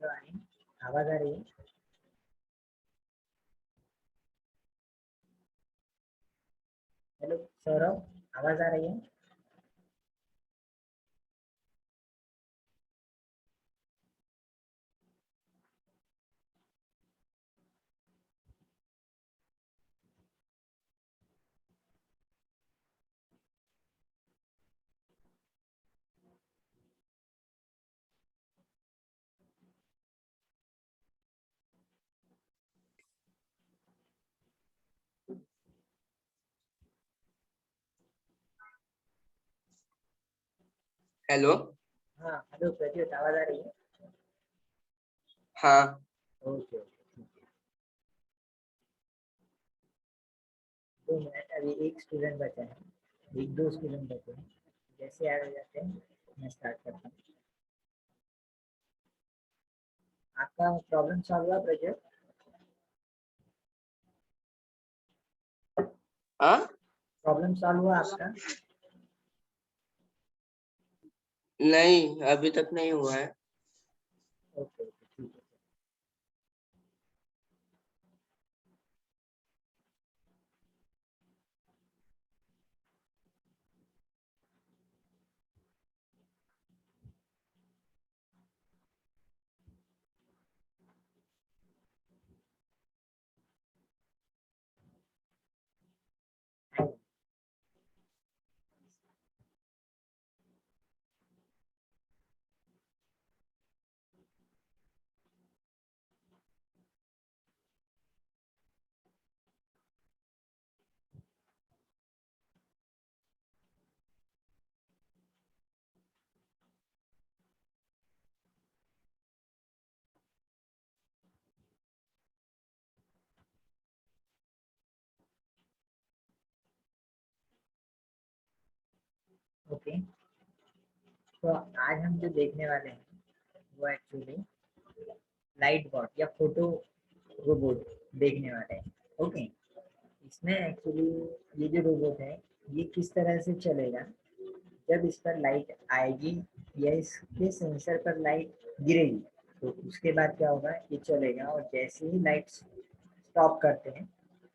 Hello आनी, आवाज आ रही है? हेलो सौरभ, आवाज आ रही है? हेलो। हाँ हेलो प्रज्योत, आवाज आ रही है? हाँ। ओके ओके ठीक है। 2 मिनट, अभी एक स्टूडेंट बचा है, एक दो स्टूडेंट बचे हैं। जैसे आ जाते हैं मैं स्टार्ट करता हूँ। आपका प्रॉब्लम सॉल्व हुआ प्रज्योत? हाँ, प्रॉब्लम सॉल्व हुआ आपका? नहीं अभी तक नहीं हुआ है। ओके ओके ठीक है। ओके, तो आज हम जो देखने वाले हैं वो एक्चुअली लाइट बॉट या फोटो रोबोट देखने वाले हैं। ओके, इसमें एक्चुअली ये जो रोबोट है ये किस तरह से चलेगा, जब इस पर लाइट आएगी या इसके सेंसर पर लाइट गिरेगी तो उसके बाद क्या होगा, ये चलेगा और जैसे ही लाइट स्टॉप करते हैं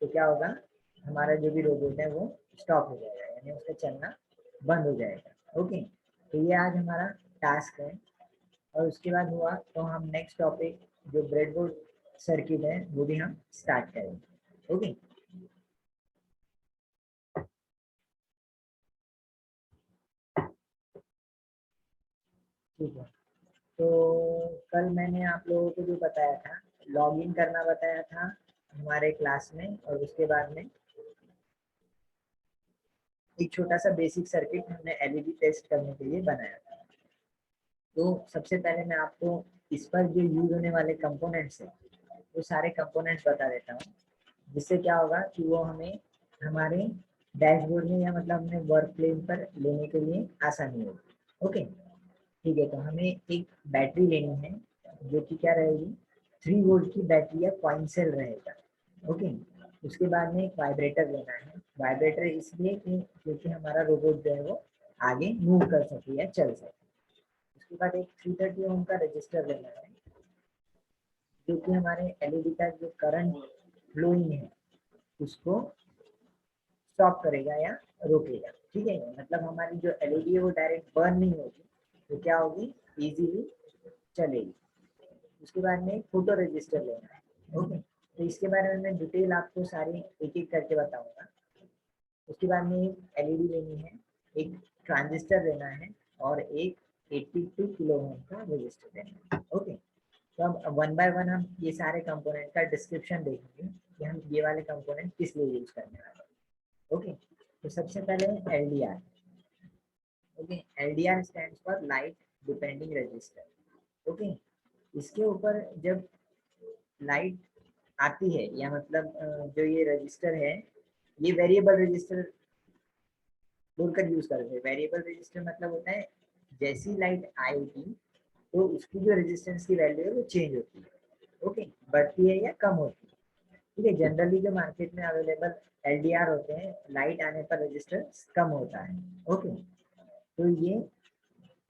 तो क्या होगा, हमारा जो भी रोबोट है वो स्टॉप हो जाएगा, यानी उसका चलना बंद हो जाएगा। ओके, तो ये आज हमारा टास्क है। और उसके बाद हुआ तो हम नेक्स्ट टॉपिक जो ब्रेडबोर्ड सर्किट है वो भी हम स्टार्ट करेंगे। ओके, ठीक है। तो कल मैंने आप लोगों को जो बताया था, लॉग इन करना बताया था हमारे क्लास में, और उसके बाद में एक छोटा सा बेसिक सर्किट हमने एलईडी टेस्ट करने के लिए बनाया था। तो सबसे पहले मैं आपको इस पर जो यूज होने वाले कंपोनेंट्स हैं वो सारे कंपोनेंट्स बता देता हूँ, जिससे क्या होगा कि वो हमें हमारे डैशबोर्ड में या मतलब अपने वर्क प्लेन पर लेने के लिए आसानी होगी। ओके, ठीक है। तो हमें एक बैटरी लेनी है जो कि क्या रहेगी, 3 वोल्ट की बैटरी या कॉइन सेल रहेगा। ओके, उसके बाद में एक वाइब्रेटर लेना है। वाइब्रेटर इसलिए कि क्योंकि हमारा रोबोट जो है वो आगे मूव कर सके या चल सके। उसके बाद एक 330 ओम का रजिस्टर लेना है जो कि हमारे एलईडी का जो करंट फ्लोइंग है उसको स्टॉप करेगा या रोकेगा। ठीक है, मतलब हमारी जो एलईडी है वो डायरेक्ट बर्न नहीं होगी, तो क्या होगी, इजीली चलेगी। उसके बाद में फोटो रजिस्टर लेना है। ओके, तो इसके बारे में मैं डिटेल आपको सारी एक एक करके बताऊंगा। उसके बाद में एक एलईडी लेनी है, एक ट्रांजिस्टर लेना है और एक 82 किलो ओम का रजिस्टर लेना है। ओके, तो अब वन बाय वन हम ये सारे कंपोनेंट का डिस्क्रिप्शन देखेंगे कि हम ये वाले कंपोनेंट किस लिए यूज करने वाले हैं। ओके, तो सबसे पहले LDR. Okay, LDR stands for light depending register. Okay, इसके ऊपर जब लाइट आती है या मतलब जो ये रजिस्टर है ये वेरिएबल रजिस्टर बोलकर यूज करते हैं। वेरिएबल रजिस्टर मतलब होता है जैसी लाइट आएगी तो उसकी जो रेजिस्टेंस की वैल्यू है वो चेंज होती है। ओके, बढ़ती है या कम होती है। ठीक है, जनरली जो मार्केट में अवेलेबल एलडीआर होते हैं, लाइट आने पर रेजिस्टेंस कम होता है। ओके, तो ये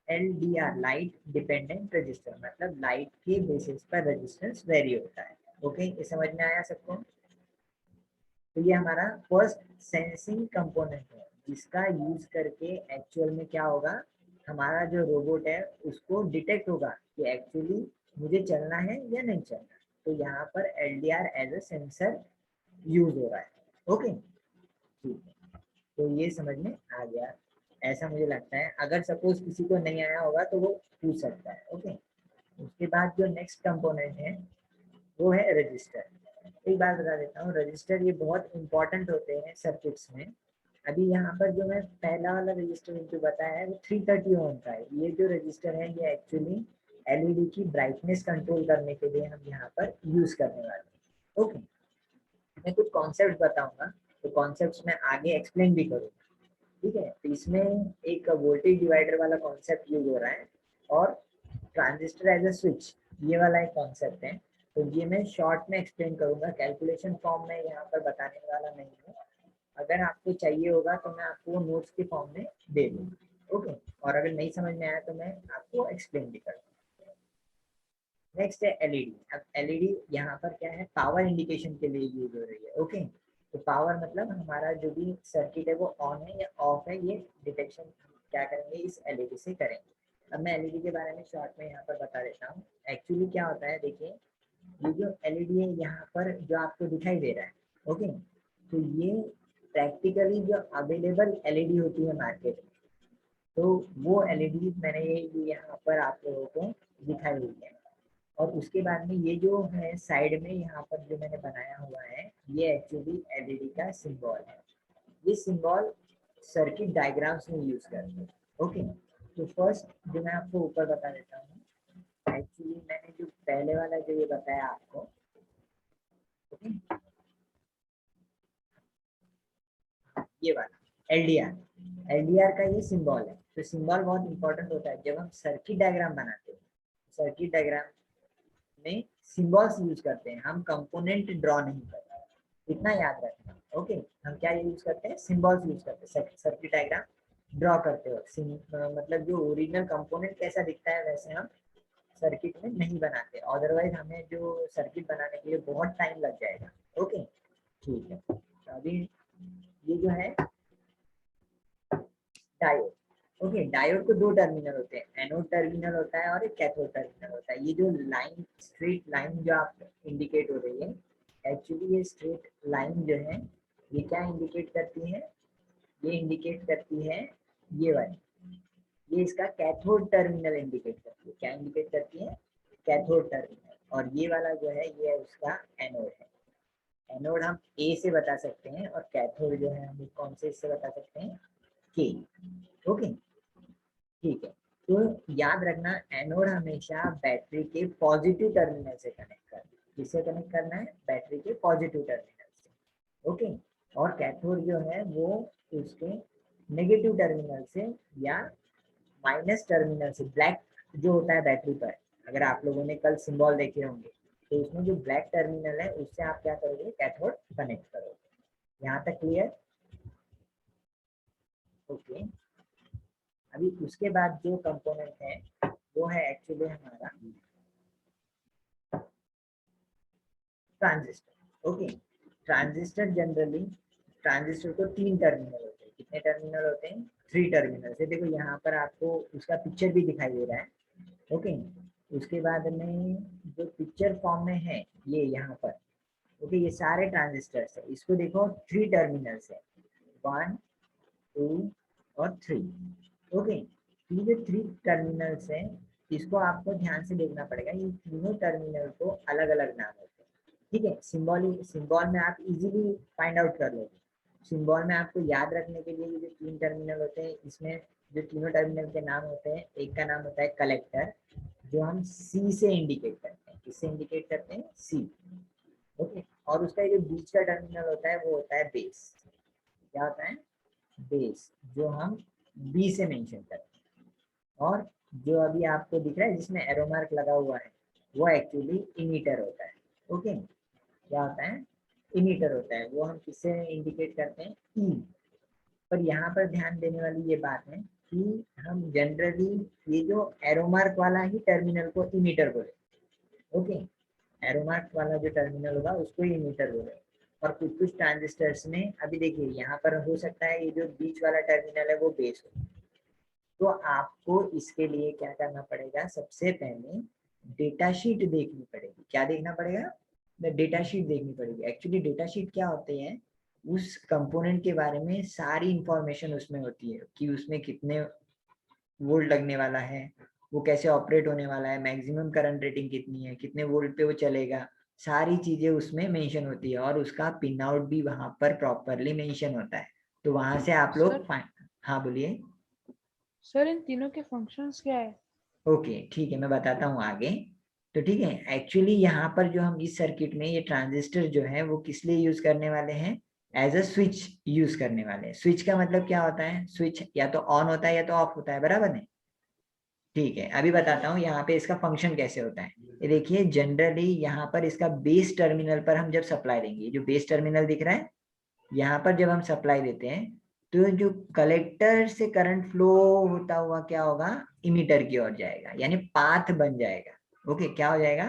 LDR लाइट डिपेंडेंट रजिस्टर, मतलब लाइट के बेसिस पर रेजिस्टेंस वेरी होता है। ओके, ये समझ में आया सबको? तो ये हमारा फर्स्ट सेंसिंग कंपोनेंट है जिसका यूज करके एक्चुअल में क्या होगा, हमारा जो रोबोट है उसको डिटेक्ट होगा कि एक्चुअली मुझे चलना है या नहीं चलना। तो यहाँ पर LDR as a sensor use हो रहा है। ओके, ठीक है, तो ये समझ में आ गया ऐसा मुझे लगता है। अगर सपोज किसी को नहीं आया होगा तो वो पूछ सकता है। ओके, उसके बाद जो नेक्स्ट कंपोनेंट है वो है रजिस्टर। एक बात बता देता हूँ, रजिस्टर ये बहुत इंपॉर्टेंट होते हैं सर्किट्स में। अभी यहाँ पर जो मैं पहला वाला रजिस्टर जो बताया है वो 330 ओम का है। ये जो रजिस्टर है ये एक्चुअली एलईडी की ब्राइटनेस कंट्रोल करने के लिए हम यहाँ पर यूज करने वाले हैं। ओके, मैं कुछ कॉन्सेप्ट बताऊंगा, तो कॉन्सेप्ट में आगे एक्सप्लेन भी करूँगा। ठीक है, तो इसमें एक वोल्टेज डिवाइडर वाला कॉन्सेप्ट यूज हो रहा है और ट्रांजिस्टर एज अ स्विच, ये वाला एक कॉन्सेप्ट है। तो ये मैं शॉर्ट में एक्सप्लेन करूंगा, कैलकुलेशन फॉर्म में यहाँ पर बताने वाला नहीं हूँ। अगर आपको चाहिए होगा तो मैं आपको नोट्स के फॉर्म में दे दूँगा। ओके, और अगर नहीं समझ में आया तो मैं आपको एक्सप्लेन भी करूँगा। नेक्स्ट है एलईडी। अब एलईडी यहाँ पर क्या है, पावर इंडिकेशन के लिए यूज हो रही है। ओके, तो पावर मतलब हमारा जो भी सर्किट है वो ऑन है या ऑफ है, ये डिटेक्शन क्या करेंगे, इस एलईडी से करेंगे। अब मैं एलईडी के बारे में शॉर्ट में यहाँ पर बता देता हूँ। एक्चुअली क्या होता है, देखिए ये जो एलईडी है यहाँ पर जो आपको दिखाई दे रहा है, ओके, तो ये प्रैक्टिकली जो अवेलेबल एलईडी होती है मार्केट में, तो वो एलईडी मैंने ये यहाँ पर आप लोगों को दिखाई हुई है। और उसके बाद में ये जो है साइड में यहाँ पर जो मैंने बनाया हुआ है, ये एक्चुअली एलईडी का सिंबल है। ये सिंबल सर्किट डायग्राम्स में यूज करते हैं। ओके, तो फर्स्ट जो मैं आपको ऊपर बता देता हूँ, एक्चुअली मैंने जो पहले वाला जो ये बताया आपको, ओके, ये वाला एलडीआर का ये सिंबल है। तो सिंबल बहुत इंपॉर्टेंट होता है जब हम सर्किट डायग्राम बनाते हैं। सर्किट डायग्राम में सिंबल्स यूज करते हैं, हम कंपोनेंट ड्रॉ नहीं करते, इतना याद रखना। ओके, हम क्या यूज करते हैं, सिंबल्स यूज करते हैं सर्किट डायग्राम ड्रॉ करते हो। मतलब जो ओरिजिनल कंपोनेंट कैसा दिखता है वैसे हम सर्किट में नहीं बनाते, अदरवाइज हमें जो सर्किट बनाने के लिए बहुत टाइम लग जाएगा। ओके, ठीक है, तो अभी ये जो है डायोड। ओके, डायोड को दो टर्मिनल होते हैं, एनोड टर्मिनल होता है और एक कैथोड टर्मिनल होता है। ये जो लाइन, स्ट्रेट लाइन जो आप इंडिकेट हो रही है, एक्चुअली ये स्ट्रेट लाइन जो है ये क्या इंडिकेट करती है, ये इंडिकेट करती है ये वाली, ये इसका कैथोड टर्मिनल इंडिकेट करती है। क्या इंडिकेट करती है, कैथोड टर्मिनल। और ये वाला जो है ये उसका एनोड है। एनोड हम ए से बता सकते हैं और कैथोड जो है हम कौन से इससे बता सकते हैं, के। ओके, ठीक है, तो याद रखना एनोड हमेशा बैटरी के पॉजिटिव टर्मिनल से कनेक्ट करना है। किससे कनेक्ट करना है, बैटरी के पॉजिटिव टर्मिनल से। ओके, और कैथोड जो है वो उसके नेगेटिव टर्मिनल से या माइनस टर्मिनल से। ब्लैक जो होता है बैटरी पर, अगर आप लोगों ने कल सिंबल देखे होंगे तो उसमें जो ब्लैक टर्मिनल है उससे आप क्या करोगे, कैथोड कनेक्ट करोगे। यहाँ तक क्लियर? ओके, अभी उसके बाद जो कंपोनेंट है वो है एक्चुअली हमारा transistor. Okay, transistor generally, transistor को तीन टर्मिनल होते हैं। कितने टर्मिनल होते हैं, 3 टर्मिनल से। देखो यहाँ पर आपको उसका पिक्चर भी दिखाई दे रहा है। ओके, उसके बाद में जो पिक्चर फॉर्म में है ये यहाँ पर, ओके, ये सारे ट्रांजिस्टर्स है। इसको देखो 3 टर्मिनल्स है, 1 2 और 3। ओके, ये जो 3 टर्मिनल्स है इसको आपको ध्यान से देखना पड़ेगा। ये तीनों टर्मिनल को अलग अलग नाम होते हैं। ठीक है, सिंबल में आप इजीली फाइंड आउट कर लोगे। सिंबल में आपको याद रखने के लिए ये जो 3 टर्मिनल होते हैं, इसमें जो तीनों टर्मिनल के नाम होते हैं, एक का नाम होता है कलेक्टर, जो हम सी से इंडिकेट करते हैं। किससे इंडिकेट करते हैं, सी। ओके, और उसका जो बीच का टर्मिनल होता है वो होता है बेस। क्या होता है, बेस, जो हम बी से मेंशन करते हैं। और जो अभी आपको दिख रहा है जिसमें एरो मार्क लगा हुआ है वो एक्चुअली इमीटर होता है। ओके, क्या होता है, इमीटर होता है। वो हम किससे इंडिकेट करते हैं, ई। पर यहाँ पर ध्यान देने वाली ये बात है, कि हम जनरली ये जो एरो मार्क वाला ही टर्मिनल को इमीटर बोले, ओके, एरो मार्क वाला जो टर्मिनल होगा उसको ही इमीटर बोले। और कुछ कुछ ट्रांजिस्टर्स में अभी देखिए यहाँ पर हो सकता है ये जो बीच वाला टर्मिनल है वो बेस हो, तो आपको इसके लिए क्या करना पड़ेगा, सबसे पहले डेटा शीट देखनी पड़ेगी। क्या देखना पड़ेगा, डेटा शीट देखनी पड़ेगी। एक्चुअली डेटा शीट क्या होते हैं, उस कंपोनेंट के बारे में सारी इंफॉर्मेशन उसमें होती है कि उसमें कितने वोल्ट लगने वाला है, वो कैसे ऑपरेट होने वाला है, मैक्सिमम करंट रेटिंग कितनी है, कितने वोल्ट पे वो चलेगा, सारी चीजें उसमें मेंशन होती है और उसका पिन आउट भी वहां पर प्रॉपरली मेंशन होता है। तो वहां से आप लोग हाँ बोलिए। सर इन तीनों के फंक्शंस क्या है? ओके ठीक है, मैं बताता हूँ आगे। तो ठीक है, एक्चुअली यहाँ पर जो हम इस सर्किट में ये ट्रांजिस्टर जो है वो किस लिए यूज करने वाले हैं, एज अ स्विच यूज करने वाले हैं। स्विच का मतलब क्या होता है, स्विच या तो ऑन होता है या तो ऑफ होता है, बराबर है। ठीक है, अभी बताता हूँ यहाँ पे इसका फंक्शन कैसे होता है। ये देखिए, जनरली यहाँ पर इसका बेस टर्मिनल पर हम जब सप्लाई देंगे, जो बेस टर्मिनल दिख रहा है यहाँ पर जब हम सप्लाई देते हैं, तो जो कलेक्टर से करंट फ्लो होता हुआ क्या होगा, इमीटर की ओर जाएगा, यानी पाथ बन जाएगा। ओके, क्या हो जाएगा,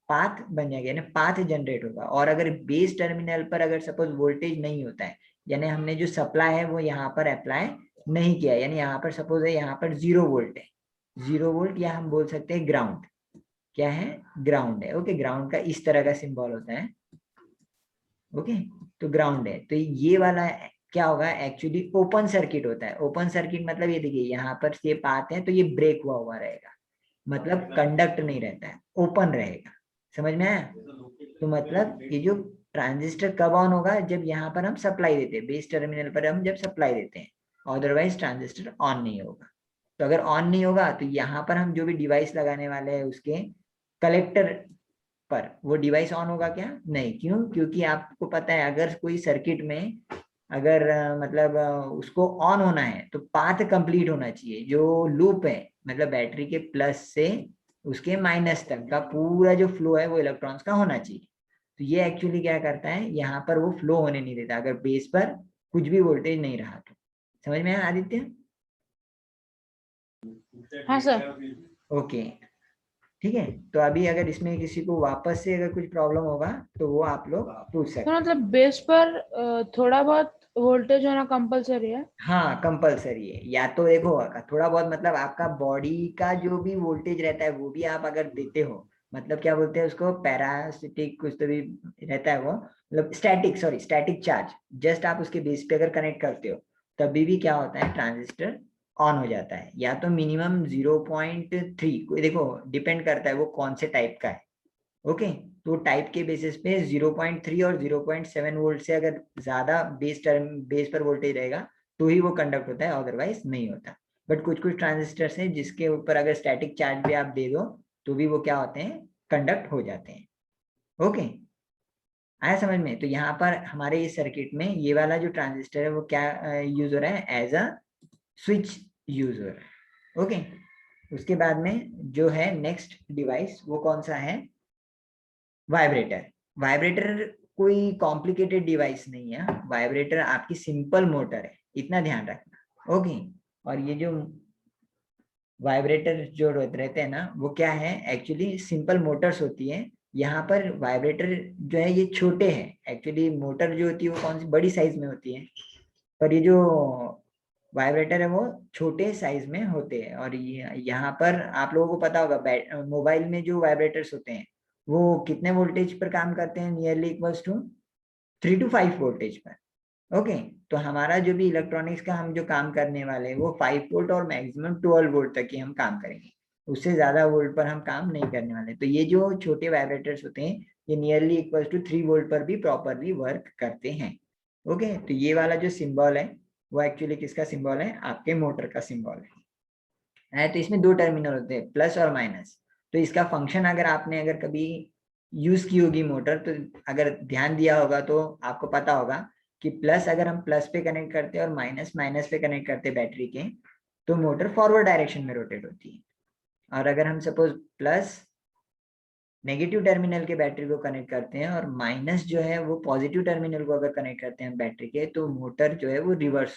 पाथ बन जाएगा, यानी पाथ जनरेट होगा। और अगर बेस टर्मिनल पर अगर सपोज वोल्टेज नहीं होता है, यानी हमने जो सप्लाई है वो यहाँ पर अप्लाई नहीं किया, यानी यहाँ पर सपोज है यहाँ पर 0 वोल्ट है, 0 वोल्ट, या हम बोल सकते हैं ग्राउंड, क्या है, ग्राउंड है। ओके, ग्राउंड का इस तरह का सिंबल होता है। ओके, तो ग्राउंड है, तो ये वाला क्या होगा, एक्चुअली ओपन सर्किट होता है। ओपन सर्किट मतलब ये देखिए यहाँ पर ये पाथ है तो ये ब्रेक हुआ हुआ रहेगा, मतलब कंडक्ट नहीं रहता है, ओपन रहेगा। समझ में आया। तो मतलब ये जो ट्रांजिस्टर कब ऑन होगा, जब यहाँ पर हम सप्लाई देते हैं, बेस टर्मिनल पर हम जब सप्लाई देते हैं, अदरवाइज ट्रांजिस्टर ऑन नहीं होगा। तो अगर ऑन नहीं होगा तो यहाँ पर हम जो भी डिवाइस लगाने वाले हैं उसके कलेक्टर पर वो डिवाइस ऑन होगा क्या, नहीं। क्यों, क्योंकि आपको पता है अगर कोई सर्किट में अगर मतलब उसको ऑन होना है तो पाथ कंप्लीट होना चाहिए, जो लूप है मतलब बैटरी के प्लस से उसके माइनस तक का पूरा जो फ्लो है वो इलेक्ट्रॉन्स का होना चाहिए। तो ये एक्चुअली क्या करता है, यहाँ पर वो फ्लो होने नहीं देता अगर बेस पर कुछ भी वोल्टेज नहीं रहा तो। समझ में आया आदित्य। हाँ सर। ओके ठीक है, तो अभी अगर इसमें किसी को वापस से अगर कुछ प्रॉब्लम होगा तो वो आप लोग पूछ सकते तो हैं। मतलब बेस पर थोड़ा बहुत वोल्टेज होना कंपलसरी है? हाँ कंपलसरी है, या तो देखो थोड़ा बहुत मतलब आपका बॉडी का जो भी वोल्टेज रहता है वो भी आप अगर देते हो, मतलब क्या बोलते हैं उसको, पैरासिटिक कुछ तो भी रहता है वो, मतलब static, sorry static charge, just आप उसके बेस पे अगर कनेक्ट करते हो तभी भी क्या होता है, ट्रांजिस्टर ऑन हो जाता है। या तो मिनिमम 0.3, देखो डिपेंड करता है वो कौन से टाइप का है। ओके, तो टाइप के बेसिस पे 0.3 और 0.7 वोल्ट से अगर ज्यादा बेस पर वोल्टेज रहेगा तो ही वो कंडक्ट होता है, अदरवाइज नहीं होता। बट कुछ कुछ ट्रांजिस्टर्स हैं जिसके ऊपर अगर स्टैटिक चार्ज भी आप दे दो तो भी वो क्या होते हैं, कंडक्ट हो जाते हैं। ओके, आया समझ में। तो यहाँ पर हमारे इस सर्किट में ये वाला जो ट्रांजिस्टर है वो क्या यूज हो रहा है, एज अ स्विच यूज हो रहा है। ओके, उसके बाद में जो है नेक्स्ट डिवाइस वो कौन सा है, वाइब्रेटर। वाइब्रेटर कोई कॉम्प्लिकेटेड डिवाइस नहीं है, वाइब्रेटर आपकी सिंपल मोटर है, इतना ध्यान रखना। ओके, और ये जो वाइब्रेटर जो रहते हैं ना वो क्या है, एक्चुअली सिंपल मोटर्स होती है। यहाँ पर वाइब्रेटर जो है ये छोटे हैं, एक्चुअली मोटर जो होती है वो कौन सी बड़ी साइज में होती है, पर ये जो वाइब्रेटर है वो छोटे साइज में होते हैं। और यहाँ पर आप लोगों को पता होगा मोबाइल में जो वाइब्रेटर्स होते हैं वो कितने वोल्टेज पर काम करते हैं, nearly equals to 3 to 5 voltage पर। ओके, तो हमारा जो भी इलेक्ट्रॉनिक्स का हम जो काम करने वाले हैं वो 5 वोल्ट और मैक्सिमम 12 वोल्ट तक ही हम काम करेंगे, उससे ज्यादा वोल्ट पर हम काम नहीं करने वाले। तो ये जो छोटे वाइब्रेटर्स होते हैं ये नियरली इक्वल्स टू 3 वोल्ट पर भी प्रॉपरली वर्क करते हैं। ओके, तो ये वाला जो सिंबल है वो एक्चुअली किसका सिंबल है, आपके मोटर का सिंबल है। तो इसमें 2 टर्मिनल होते हैं, प्लस और माइनस। तो इसका फंक्शन अगर आपने अगर कभी यूज की होगी मोटर, तो अगर ध्यान दिया होगा तो आपको पता होगा कि प्लस अगर हम प्लस पे कनेक्ट करते हैं और माइनस माइनस पे कनेक्ट करते हैं बैटरी के, तो मोटर फॉरवर्ड डायरेक्शन में रोटेट होती है। और अगर हम सपोज प्लस नेगेटिव टर्मिनल के बैटरी को कनेक्ट करते हैं और माइनस जो है वो पॉजिटिव टर्मिनल को अगर कनेक्ट करते हैं बैटरी के, तो मोटर जो है वो रिवर्स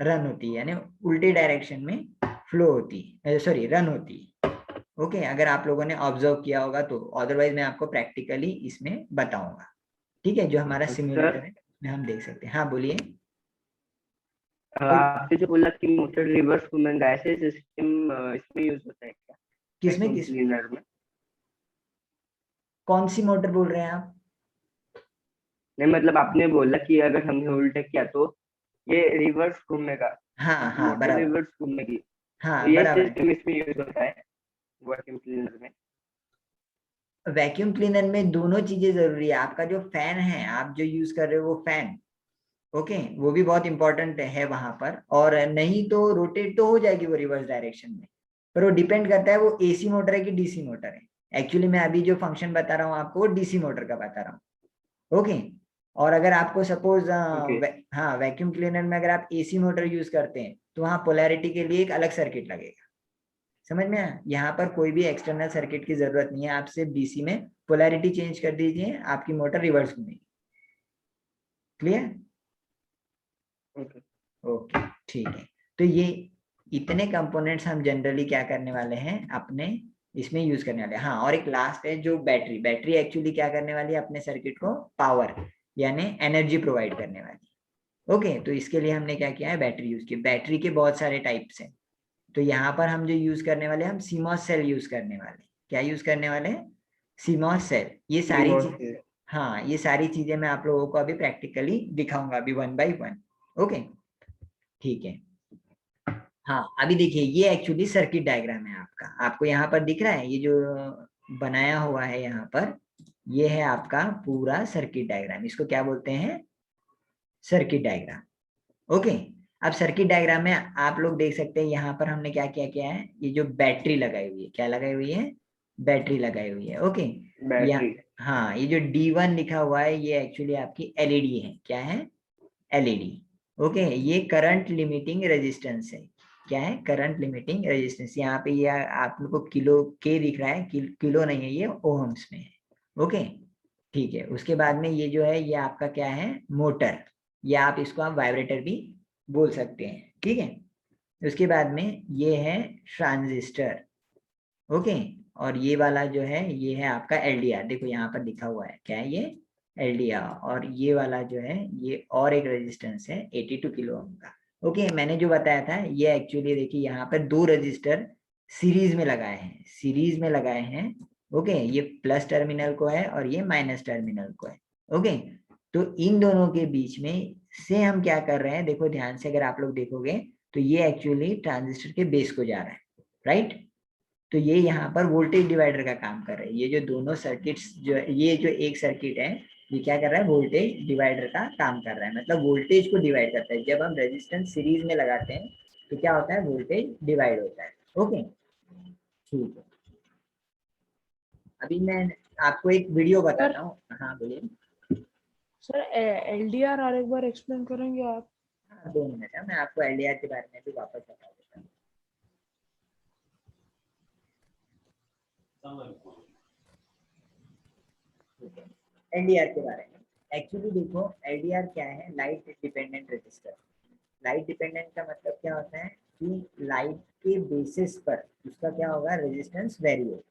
रन होती है, यानी उल्टे डायरेक्शन में फ्लो होती है, सॉरी रन होती है। ओके, अगर आप लोगों ने ऑब्जर्व किया होगा तो, अदरवाइज मैं आपको प्रैक्टिकली इसमें बताऊंगा। ठीक है, जो हमारा सिमुलेटर है में हम देख सकते हैं। हाँ बोलिए। आपने जो बोला कि मोटर रिवर्स घूमेगा, ऐसे सिस्टम इसमें यूज होता है क्या? किसमें वैक्यूम किस क्लीनर में? कौन सी मोटर बोल रहे हैं आप? नहीं मतलब आपने बोला कि अगर हमने उल्टा किया तो ये रिवर्स घूमेगा, हाँ हाँ मोटर बराबर, रिवर्स घूमेगी, तो हाँ ये बराबर है। सिस्टम इसमें यूज होता है वैक्यूम क्लीनर में? वैक्यूम क्लीनर में दोनों चीजें जरूरी है। आपका जो फैन है, आप जो यूज कर रहे हो वो फैन, ओके, वो भी बहुत इंपॉर्टेंट है वहां पर। और नहीं तो रोटेट तो हो जाएगी वो रिवर्स डायरेक्शन में, पर वो डिपेंड करता है वो एसी मोटर है कि डीसी मोटर है। एक्चुअली मैं अभी जो फंक्शन बता रहा हूँ आपको, वो डीसी मोटर का बता रहा हूँ। ओके, और अगर आपको सपोज हाँ वैक्यूम क्लीनर में अगर आप एसी मोटर यूज करते हैं तो वहाँ पोलैरिटी के लिए एक अलग सर्किट लगेगा। समझ में आया? यहाँ पर कोई भी एक्सटर्नल सर्किट की जरूरत नहीं है, आप सिर्फ डीसी में पोलैरिटी चेंज कर दीजिए, आपकी मोटर रिवर्स घूमेगी। क्लियर? ओके। ओके ठीक है। तो ये इतने कंपोनेंट्स हम जनरली क्या करने वाले हैं अपने इसमें यूज करने वाले हैं। हाँ, और एक लास्ट है जो बैटरी। बैटरी एक्चुअली क्या करने वाली है अपने सर्किट को? पावर यानी एनर्जी प्रोवाइड करने वाली। ओके, तो इसके लिए हमने क्या किया है? बैटरी यूज की। बैटरी के बहुत सारे टाइप्स हैं, तो यहाँ पर हम जो यूज करने वाले हैं, हम सीमॉस सेल यूज करने वाले हैं। क्या यूज करने वाले हैं? CMOS cell. ये सारी चीज, हाँ ये सारी चीजें मैं आप लोगों को अभी प्रैक्टिकली दिखाऊंगा, अभी 1 by 1। ओके ठीक है। हाँ अभी देखिए, ये एक्चुअली सर्किट डायग्राम है आपका, आपको यहाँ पर दिख रहा है ये जो बनाया हुआ है यहाँ पर, ये है आपका पूरा सर्किट डायग्राम। इसको क्या बोलते हैं? Circuit diagram. ओके, अब सर्किट डायग्राम में आप लोग देख सकते हैं यहाँ पर हमने क्या क्या किया है। ये जो बैटरी लगाई हुई है, क्या लगाई हुई है? बैटरी लगाई हुई है। ओके, या हाँ, ये जो D1 लिखा हुआ है ये एक्चुअली आपकी एलईडी है। क्या है? एलईडी। ओके, ये करंट लिमिटिंग रेजिस्टेंस है। क्या है? Current limiting resistance. यहाँ पे ये आप लोग को किलो के दिख रहा है, किलो नहीं है, ये ओहम्स में है। ओके ठीक है। उसके बाद में ये जो है ये आपका क्या है? मोटर, या आप इसको आप वाइब्रेटर भी बोल सकते हैं। ठीक है, उसके बाद में ये है ट्रांजिस्टर। ओके, और ये वाला जो है ये है आपका एलडीआर। देखो यहाँ पर लिखा हुआ है, क्या है ये? एलडीआर। और ये वाला जो है ये और एक रेजिस्टेंस है 82 किलो ओम का। ओके, मैंने जो बताया था ये एक्चुअली देखिए यहाँ पर दो रजिस्टर सीरीज में लगाए हैं, सीरीज में लगाए हैं। ओके, ये प्लस टर्मिनल को है और ये माइनस टर्मिनल को है। ओके, तो इन दोनों के बीच में से हम क्या कर रहे हैं, देखो ध्यान से अगर आप लोग देखोगे तो ये एक्चुअली ट्रांजिस्टर के बेस को जा रहा है, राइट? तो ये यहाँ पर वोल्टेज डिवाइडर का काम कर रहा है। ये जो दोनों सर्किट्स जो ये जो एक सर्किट है ये क्या कर रहा है? वोल्टेज डिवाइडर का काम कर रहा है, मतलब वोल्टेज को डिवाइड करता है। जब हम रेजिस्टेंस सीरीज में लगाते हैं तो क्या होता है? वोल्टेज डिवाइड होता है। ओके ठीक है, अभी मैं आपको एक वीडियो बताता हूँ। हाँ बोलिए। सर एलडीआर और एक बार एक्सप्लेन करेंगे आप? हाँ 2 मिनट है, मैं आपको एलडीआर के बारे में भी वापस बता देता हूँ। एलडीआर के बारे में एक्चुअली देखो, एलडीआर क्या है? Light dependent register. Light dependent का मतलब क्या होता है कि लाइट के बेसिस पर उसका क्या होगा? रेजिस्टेंस वेरी होगा।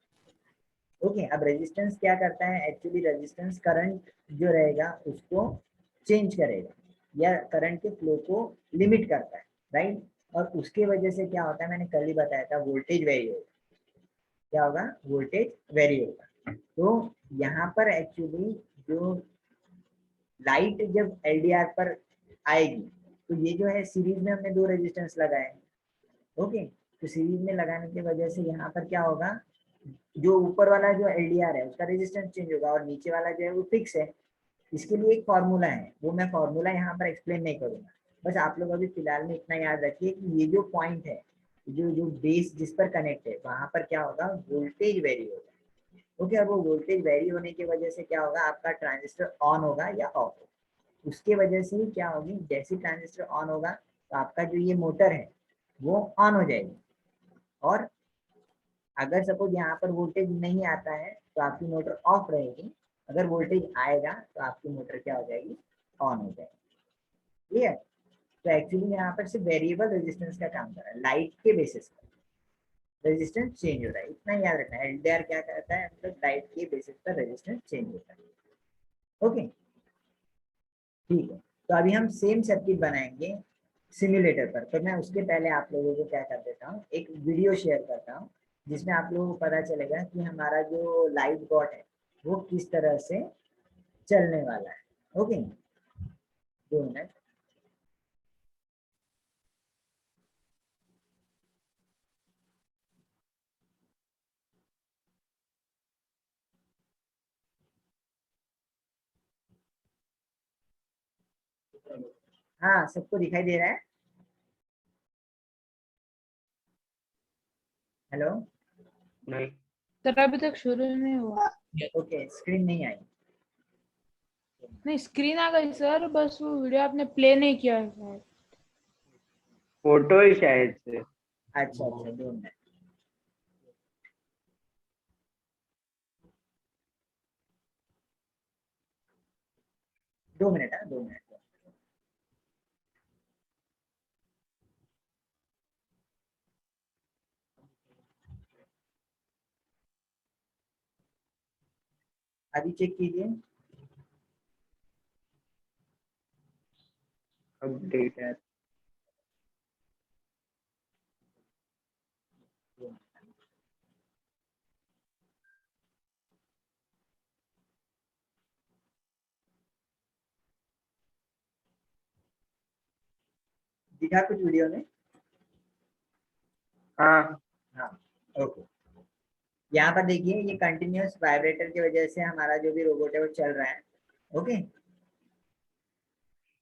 ओके, अब रेजिस्टेंस क्या करता है? एक्चुअली रेजिस्टेंस करंट जो रहेगा उसको चेंज करेगा या करंट के फ्लो को लिमिट करता है, राइट? और उसके वजह से क्या होता है, मैंने कल ही बताया था, वोल्टेज वेरी होगा। क्या होगा? वोल्टेज वेरी होगा। तो यहाँ पर एक्चुअली जो लाइट जब एलडीआर पर आएगी तो ये जो है सीरीज में हमने दो रेजिस्टेंस लगाए हैं। ओके, तो सीरीज में लगाने की वजह से यहाँ पर क्या होगा? जो ऊपर वाला जो एलडीआर है उसका रेजिस्टेंस चेंज होगा और नीचे वाला जो है वो फिक्स है। इसके लिए एक फॉर्मूला है, वो मैं फॉर्मूला यहाँ पर एक्सप्लेन नहीं करूंगा। बस आप लोग अभी फिलहाल में इतना याद रखिए कि ये जो पॉइंट है, जो जो बेस जिस पर कनेक्ट है वहां पर क्या होगा? वोल्टेज वेरी होगा। ओके, और वो वोल्टेज वेरी होने की वजह से क्या होगा? आपका ट्रांजिस्टर ऑन होगा या ऑफ होगा। उसके वजह से क्या होगी? जैसे ट्रांजिस्टर ऑन होगा तो आपका जो ये मोटर है वो ऑन हो जाएगी, और अगर सपोज यहाँ पर वोल्टेज नहीं आता है तो आपकी मोटर ऑफ रहेगी। अगर वोल्टेज आएगा तो आपकी मोटर क्या हो जाएगी? ऑन हो जाएगी। क्लियर? तो एक्चुअली यहाँ पर सिर्फ वेरिएबल रेजिस्टेंस का काम कर रहा है, लाइट के बेसिस पर रेजिस्टेंस चेंज हो रहा है, इतना याद रखना है। एलडीआर क्या करता है, मतलब लाइट के बेसिस पर रेजिस्टेंस चेंज होता है। ओके ठीक है, तो अभी हम सेम सर्किट बनाएंगे सिमुलेटर पर। तो मैं उसके पहले आप लोगों को क्या कर देता हूँ, एक वीडियो शेयर करता हूँ जिसमें आप लोगों को पता चलेगा कि हमारा जो लाइट बॉट है वो किस तरह से चलने वाला है। Okay 2 minute. हाँ सबको दिखाई दे रहा है? हेलो? नहीं, सर अभी तक शुरू नहीं हुआ। ओके स्क्रीन नहीं आई। नहीं, स्क्रीन आ गई सर, बस वो वीडियो आपने प्ले नहीं किया है शायद। फोटो ही शायद से। अच्छा अच्छा 2 मिनट। हाँ 2 मिनट। अभी चेक कीजिए। अपडेट है। दिखा कुछ वीडियो में? हाँ हाँ ओके। यहाँ पर देखिए ये कंटिन्यूअस वाइब्रेटर की वजह से हमारा जो भी रोबोट है वो चल रहा है। ओके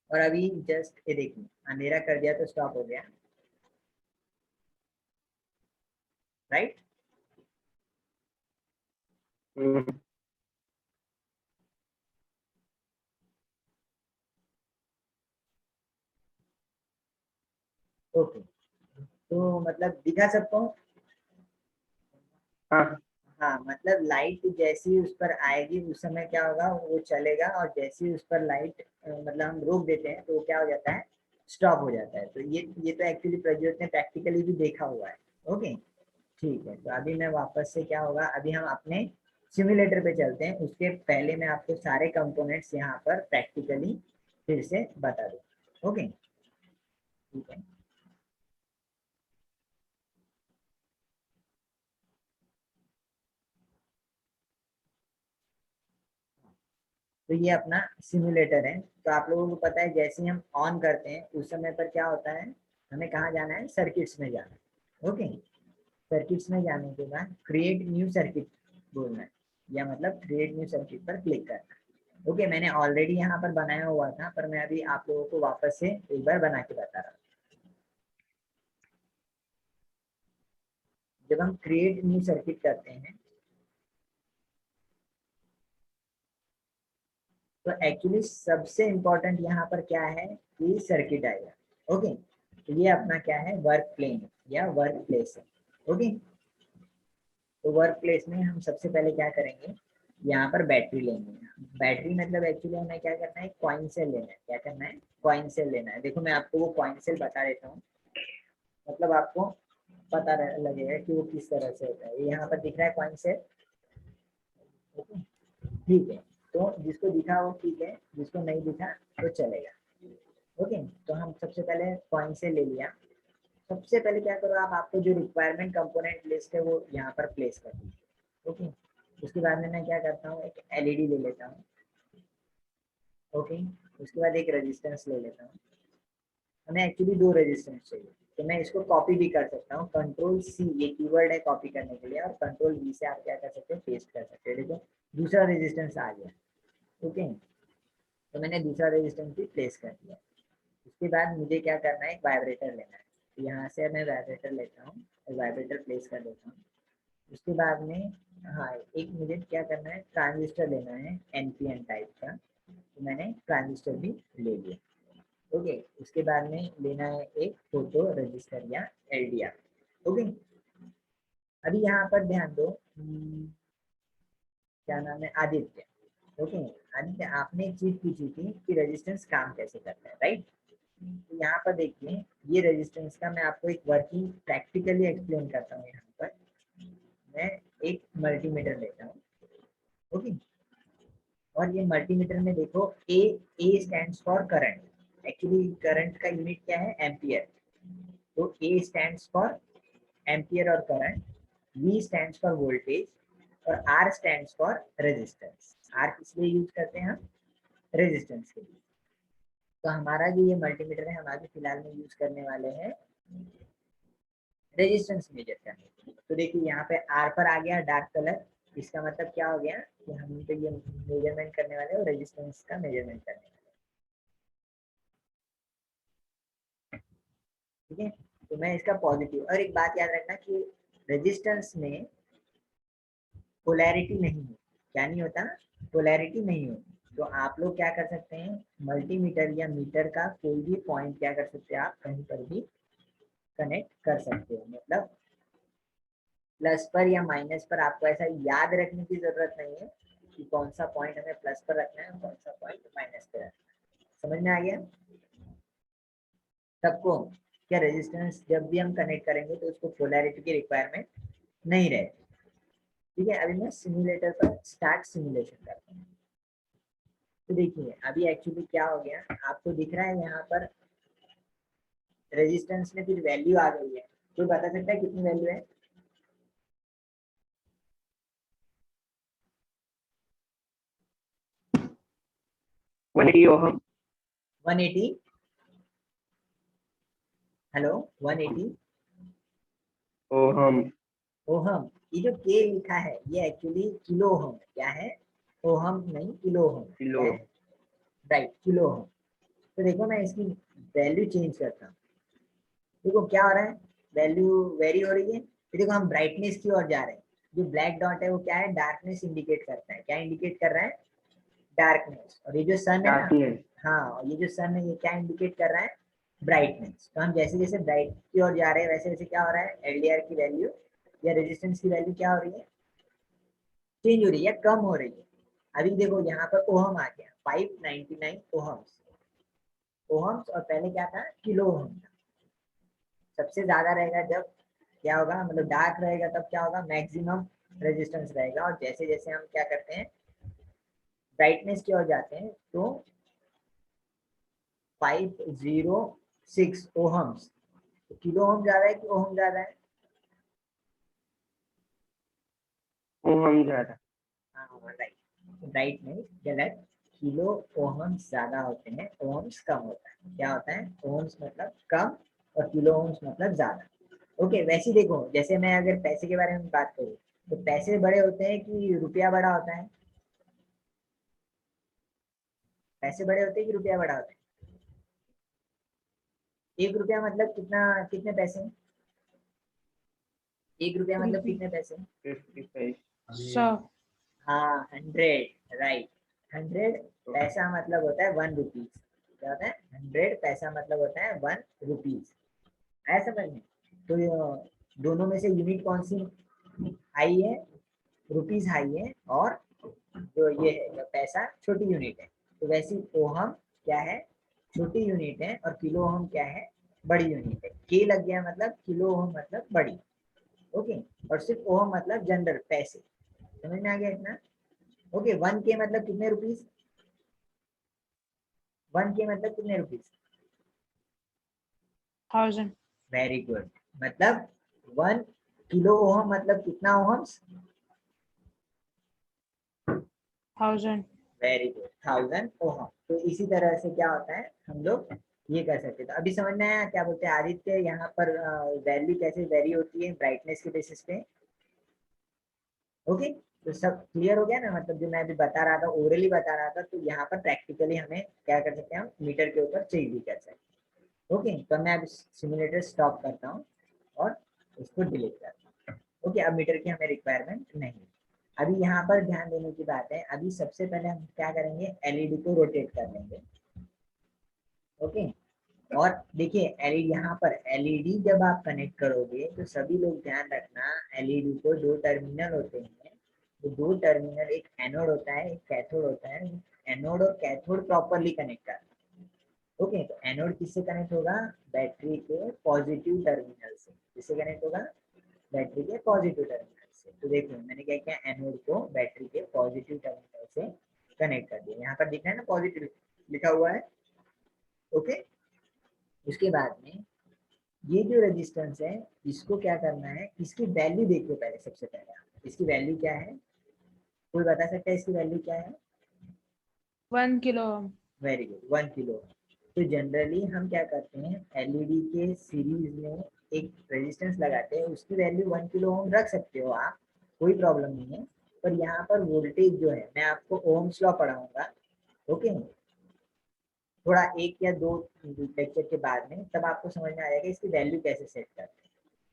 और अभी जस्ट ये देखिए अंधेरा कर दिया तो स्टॉप हो गया, राइट? हम्म, ओके तो मतलब दिखा सबको? हाँ हाँ मतलब लाइट जैसी ही उस पर आएगी उस समय क्या होगा, वो चलेगा, और जैसे ही उस पर लाइट मतलब हम रोक देते हैं तो वो क्या हो जाता है, स्टॉप हो जाता है। तो ये तो एक्चुअली प्रज्योत ने प्रैक्टिकली भी देखा हुआ है। ओके ठीक है, तो अभी मैं वापस से क्या होगा, अभी हम अपने सिमुलेटर पे चलते हैं। उसके पहले मैं आपको सारे कंपोनेंट्स यहाँ पर प्रैक्टिकली फिर से बता दूँ। ओके ठीक है, तो ये अपना सिमुलेटर है। तो आप लोगों को पता है जैसे ही हम ऑन करते हैं उस समय पर क्या होता है, हमें कहाँ जाना है, सर्किट्स में जाना है। ओके सर्किट्स में जाने के बाद क्रिएट न्यू सर्किट बोलना है, या मतलब क्रिएट न्यू सर्किट पर क्लिक करना है। ओके मैंने ऑलरेडी यहाँ पर बनाया हुआ था, पर मैं अभी आप लोगों को वापस से एक बार बना के बता रहा हूँ। जब हम क्रिएट न्यू सर्किट करते हैं तो एक्चुअली सबसे इम्पोर्टेंट यहाँ पर क्या है कि सर्किट आएगा। ओके तो ये अपना क्या है, वर्क प्लेन या वर्क प्लेस है। ओके तो वर्क प्लेस में हम सबसे पहले क्या करेंगे, यहाँ पर बैटरी लेंगे। बैटरी मतलब एक्चुअली हमें क्या करना है, कॉइन सेल लेना है। क्या करना है, कॉइन सेल लेना है। देखो मैं आपको वो कॉइन सेल बता देता हूँ, मतलब आपको पता लगेगा कि वो किस तरह से होता है। ये यहाँ पर दिख रहा है कॉइन सेल। ओके ठीक है, तो जिसको दिखा वो ठीक है, जिसको नहीं दिखा तो चलेगा। ओके तो हम सबसे पहले कॉइन से ले लिया। सबसे पहले क्या करो आप, आपको जो रिक्वायरमेंट कंपोनेंट लिस्ट है वो यहाँ पर प्लेस कर दीजिए। ओके उसके बाद में मैं क्या करता हूँ, एक एलईडी ले लेता हूँ। ओके उसके बाद एक रेजिस्टेंस ले लेता हूँ। हमें एक्चुअली 2 रेजिस्टेंस चाहिए, तो मैं इसको कॉपी भी कर सकता हूँ। कंट्रोल सी ये कीवर्ड है कॉपी करने के लिए, और कंट्रोल वी से आप क्या कर सकते हैं, पेस्ट कर सकते हैं। देखो दूसरा रेजिस्टेंस आ गया। ओके तो मैंने दूसरा रेजिस्टेंस भी प्लेस कर दिया। उसके बाद मुझे क्या करना है, एक वाइब्रेटर लेना है। तो यहाँ से मैं वाइब्रेटर लेता हूँ और वाइब्रेटर प्लेस कर देता हूँ। उसके बाद में हाँ एक मुझे क्या करना है, ट्रांजिस्टर लेना है एनपीएन टाइप का। तो मैंने ट्रांजिस्टर भी ले लिया। ओके उसके बाद में लेना है एक फोटो रजिस्टर या एलडीआर। ओके अभी यहाँ पर ध्यान दो, क्या नाम है, आदित्य। ओके आदित्य आपने एक चीज पूछी थी कि रेजिस्टेंस काम कैसे करता है, राइट? तो यहाँ पर देखिए ये रेजिस्टेंस का मैं आपको एक वर्किंग प्रैक्टिकली एक्सप्लेन करता हूँ। यहाँ पर मैं एक मल्टीमीटर लेता हूँ, ओके, और ये मल्टीमीटर में देखो ए stands for current. Actually current का यूनिट क्या है? एम्पियर। तो ए स्टैंड्स फॉर एम्पियर और current, V stands for voltage और R stands for resistance. R किस लिए यूज करते हैं हम? रेजिस्टेंस के लिए। तो हमारा जो ये मल्टीमीटर है हम आगे फिलहाल में यूज करने वाले हैं रेजिस्टेंस मेजर करने के लिए। तो देखिए यहाँ पे R पर आ गया डार्क कलर, इसका मतलब क्या हो गया कि हम तो ये मेजरमेंट करने वाले हैं और रेजिस्टेंस का मेजरमेंट करने वाले हैं, ठीक है। तो मैं इसका पॉजिटिव, और एक बात याद रखना कि रेजिस्टेंस में पोलैरिटी नहीं है। क्या नहीं होता? पोलैरिटी नहीं होती। तो आप लोग क्या कर सकते हैं, मल्टीमीटर या मीटर का कोई भी पॉइंट क्या कर सकते हैं, आप कहीं पर भी कनेक्ट कर सकते हो। मतलब प्लस पर या माइनस पर आपको ऐसा याद रखने की जरूरत नहीं है कि कौन सा पॉइंट हमें प्लस पर रखना है और कौन सा पॉइंट माइनस पर रखना है। समझ में आ गया सबको? क्या रेजिस्टेंस जब भी हम कनेक्ट करेंगे तो उसको पोलैरिटी की रिक्वायरमेंट नहीं रहती, ठीक है। अभी मैं सिमुलेटर पर स्टार्ट सिमुलेशन करता हूँ। तो देखिए अभी एक्चुअली क्या हो गया, आपको दिख रहा है यहाँ पर रेजिस्टेंस में फिर वैल्यू आ गई है। कोई बता सकता है कितनी वैल्यू है? ओहम। 180। Hello, 180 ohm. ओहम। ये जो के लिखा है ये एक्चुअली किलो ओहम है। क्या है? ओहम नहीं, किलो ओहम किलो। है, राइट, किलो ओहम। तो देखो मैं इसकी वैल्यू चेंज करता हूँ। देखो क्या हो रहा है, वैल्यू वेरी हो रही है। फिर देखो हम ब्राइटनेस की ओर जा रहे हैं। जो ब्लैक डॉट है वो क्या है? डार्कनेस इंडिकेट करता है। क्या इंडिकेट कर रहा है? डार्कनेस। और ये जो सन है ना, डार्कनेस। हाँ, और ये जो सन है ये क्या इंडिकेट कर रहा है? ब्राइटनेस। तो हम जैसे जैसे ब्राइट की ओर जा रहे हैं वैसे वैसे क्या हो रहा है, एलडीआर की वैल्यू या रेजिस्टेंस की वैल्यू क्या हो रही है? चेंज हो रही है, कम हो रही है। अभी देखो यहाँ पर ओहम आ गया, 599 ओहम्स। ओहम्स और पहले क्या था? किलो ओहम था। सबसे ज्यादा रहेगा जब क्या होगा, मतलब डार्क रहेगा तब क्या होगा? मैक्सिमम रेजिस्टेंस रहेगा। और जैसे जैसे हम क्या करते हैं ब्राइटनेस की ओर जाते हैं तो 506 ओहम्स। तो किलो ओहम ज्यादा है कि ओहम ज्यादा है? ओहम ज्यादा। हाँ राइट, राइट नहीं गलत। किलो ओहम्स ज्यादा होते हैं, ओहम्स कम होता है। क्या होता है? ओहम्स मतलब कम और किलो ओहम्स मतलब ज्यादा। ओके, वैसे ही देखो जैसे मैं अगर पैसे के बारे में बात करूँ तो पैसे बड़े होते हैं कि रुपया बड़ा होता है? पैसे बड़े होते हैं कि रुपया बड़ा होता है? 1 रुपया मतलब कितना, कितने पैसे? 1 रुपया मतलब रुपी कितने पैसे? 55। 100 हाँ 100, राइट। 100 पैसा मतलब होता है 1 रुपीज। क्या होता है? 100 पैसा मतलब होता है 1 रुपीज। आया समझ में? तो दोनों में से यूनिट कौन सी हाई है? रुपीज हाई है, और जो ये है पैसा छोटी यूनिट है। तो वैसे ओहम क्या है? छोटी यूनिट है, और किलो ओहम क्या है? बड़ी यूनिट है। के लग गया मतलब किलो ओहम मतलब बड़ी, ओके। और सिर्फ ओहम मतलब जनरल पैसे। समझ में आ गया इतना? ओके, 1 के मतलब कितने रुपीज? 1 के मतलब कितने रुपीज? 1000 very good. मतलब 1 किलो ओहम मतलब कितना ओहम्स? 1000 very good, 1000 ohm. तो इसी तरह से क्या होता है, हम लोग ये कर सकते थे। अभी समझ में आया क्या बोलते हैं आदित्य, यहाँ पर वैल्यू कैसे वेरी होती है ब्राइटनेस के बेसिस पे? ओके, तो सब क्लियर हो गया ना? मतलब जो मैं अभी बता रहा था, ओरली बता रहा था, तो यहाँ पर प्रैक्टिकली हमें क्या कर सकते हैं, हम मीटर के ऊपर चेक भी कर सकते हैं। ओके, तो मैं अब सिमुलेटर स्टॉप करता हूँ और उसको डिलीट करता हूँ। ओके, अब मीटर की हमें रिक्वायरमेंट नहीं। अभी यहाँ पर ध्यान देने की बात है, अभी सबसे पहले हम क्या करेंगे, एलईडी को रोटेट कर लेंगे। ओके, और देखिए एलईडी, यहाँ पर एलईडी जब आप कनेक्ट करोगे तो सभी लोग ध्यान रखना, एलईडी को 2 टर्मिनल होते हैं। तो 2 टर्मिनल, एक एनोड होता है एक कैथोड होता है। एनोड और कैथोड प्रॉपरली कनेक्ट करना, ओके, तो एनोड किससे कनेक्ट होगा? बैटरी के पॉजिटिव टर्मिनल से। किससे कनेक्ट होगा? बैटरी के पॉजिटिव टर्मिनल से। तो देखो मैंने क्या किया, एनोड को बैटरी के पॉजिटिव टर्मिनल से कनेक्ट कर दिया। यहाँ पर दिख रहा है ना पॉजिटिव लिखा हुआ है। ओके, उसके बाद में ये जो रेजिस्टेंस है इसको क्या करना है, इसकी वैल्यू देखो पहले। सबसे पहले इसकी वैल्यू क्या है, कोई बता सकता है इसकी वैल्यू क्या है? 1 किलो। Very good, 1 kilo. तो जनरली हम क्या करते हैं, एलईडी के सीरीज में एक रेजिस्टेंस लगाते हैं, उसकी वैल्यू 1 किलो ओम रख सकते हो आप, कोई प्रॉब्लम नहीं है। पर यहाँ पर वोल्टेज जो है, मैं आपको ओम्स लॉ पढ़ाऊंगा। ओके, थोड़ा एक या दो लेक्चर के बाद में, तब आपको समझ में आ जाएगा इसकी वैल्यू कैसे सेट करते हैं।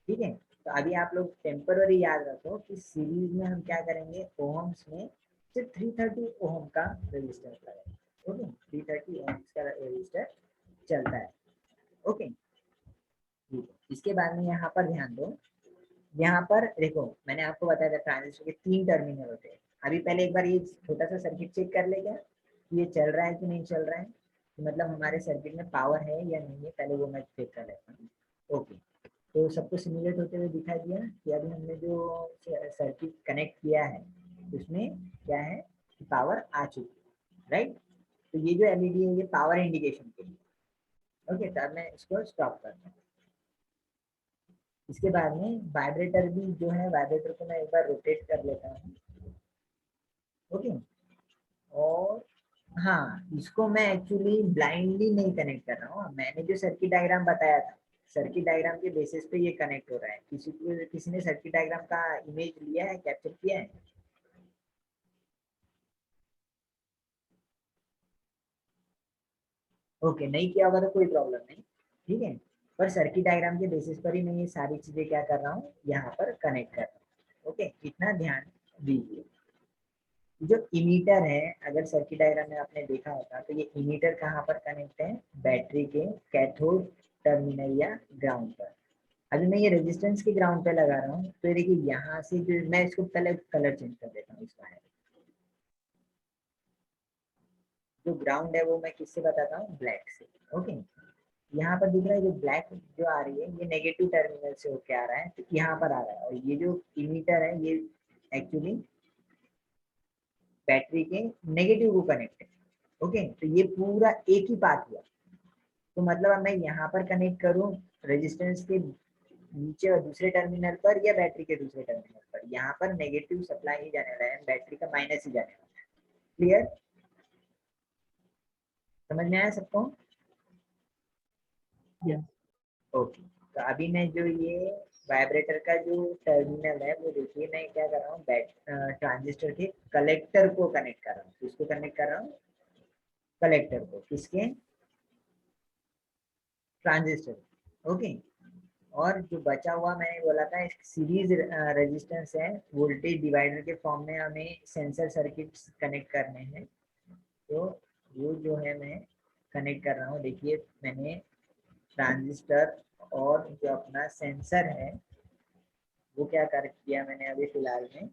ठीक है, तो अभी आप लोग टेम्पररी याद रखो कि सीरीज में हम क्या करेंगे, ओम्स में सिर्फ 330 ओम का रेजिस्टेंस लगाएंगे। ओके, 330 ओम्स का रेजिस्टर चलता है। ओके, इसके बाद में यहाँ पर ध्यान दो, यहाँ पर देखो मैंने आपको बताया था ट्रांजिस्टर के 3 टर्मिनल होते हैं। अभी पहले एक बार ये छोटा सा सर्किट चेक कर ले क्या, ये चल रहा है कि नहीं चल रहा है, मतलब हमारे सर्किट में पावर है या नहीं है, पहले वो मैं चेक कर लेता हूँ। ओके, तो सबको सिमुलेट होते हुए दिखाई दिया कि अभी हमने जो सर्किट कनेक्ट किया है उसमें क्या है, पावर आ चुकी है, राइट। तो ये जो एलईडी है ये पावर इंडिकेशन के लिए। ओके, तो अब मैं इसको स्टॉप करता हूँ। इसके बाद में वाइब्रेटर भी जो है, वाइब्रेटर को मैं एक बार रोटेट कर लेता हूँ। ओके, और हाँ, इसको मैं एक्चुअली ब्लाइंडली नहीं कनेक्ट कर रहा हूँ, मैंने जो सर्किट डायग्राम बताया था, सर्किट डायग्राम के बेसिस पे ये कनेक्ट हो रहा है। किसी ने सर्किट डायग्राम का इमेज लिया है, कैप्चर किया है? ओके, नहीं किया होगा तो कोई प्रॉब्लम नहीं, ठीक है। पर सर्किट डायग्राम के बेसिस पर ही मैं ये सारी चीजें क्या कर रहा हूँ, यहाँ पर कनेक्ट कर रहा हूँ। ओके, इतना ध्यान दीजिए। जो इमीटर है, अगर सर्किट डायग्राम में आपने देखा होगा तो ये इमीटर कहाँ पर कनेक्ट है, बैटरी के कैथोड टर्मिनल या ग्राउंड पर। अभी मैं ये रेजिस्टेंस के ग्राउंड पे लगा रहा हूँ, तो ये देखिए यहाँ से जो, मैं इसको पहले कलर चेंज कर देता हूँ इसका है। जो ग्राउंड है वो मैं किससे बताता हूँ, ब्लैक से। ओके, यहाँ पर दिख रहा है जो ब्लैक जो आ रही है ये नेगेटिव टर्मिनल से होके आ रहा है, तो यहाँ पर आ रहा है। और ये जो इमीटर है ये एक्चुअली बैटरी के नेगेटिव को कनेक्ट है। ओके, तो ये पूरा एक ही पाथ हुआ। तो मतलब अब मैं यहाँ पर कनेक्ट करूँ रेजिस्टेंस के नीचे और दूसरे टर्मिनल पर, या बैटरी के दूसरे टर्मिनल पर, यहाँ पर नेगेटिव सप्लाई ही जाने वाला है, बैटरी का माइनस ही जाने वाला है। क्लियर, समझ में आया सबको? ओके, तो अभी मैं जो ये वाइब्रेटर का जो टर्मिनल है वो देखिए, मैं क्या कर रहा हूँ, ट्रांजिस्टर के कलेक्टर को कनेक्ट कर रहा हूँ। किसको कनेक्ट कर रहा हूँ, कलेक्टर को, किसके, ट्रांजिस्टर। ओके, और जो बचा हुआ मैंने बोला था सीरीज रेजिस्टेंस है, वोल्टेज डिवाइडर के फॉर्म में हमें सेंसर सर्किट कनेक्ट करने हैं। तो वो जो है मैं कनेक्ट कर रहा हूँ। देखिए मैंने ट्रांजिस्टर और जो अपना सेंसर है वो क्या कर किया मैंने अभी फिलहाल में,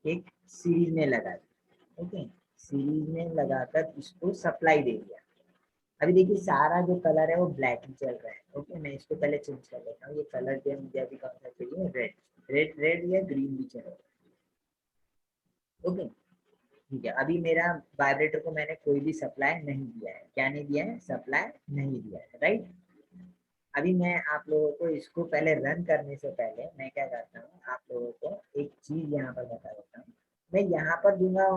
एक सीरीज में लगा दिया। ओके, सीरीज में लगाकर इसको सप्लाई दे दिया। अभी देखिए सारा जो कलर है वो ब्लैक ही चल रहा है। ओके, मैं इसको पहले चेंज कर लेता हूँ। ये कलर जो है मुझे अभी कौन सा चाहिए, रेड, रेड रेड या ग्रीन भी चलेगा। ओके, ठीक है। अभी मेरा वाइब्रेटर को मैंने कोई भी सप्लाई नहीं दिया है। क्या नहीं दिया है, सप्लाई नहीं दिया है, राइट। अभी मैं आप लोगों को इसको पहले रन करने से पहले मैं क्या करता हूँ, आप लोगों को एक चीज यहाँ पर बता देता हूँ। मैं यहाँ पर दूंगा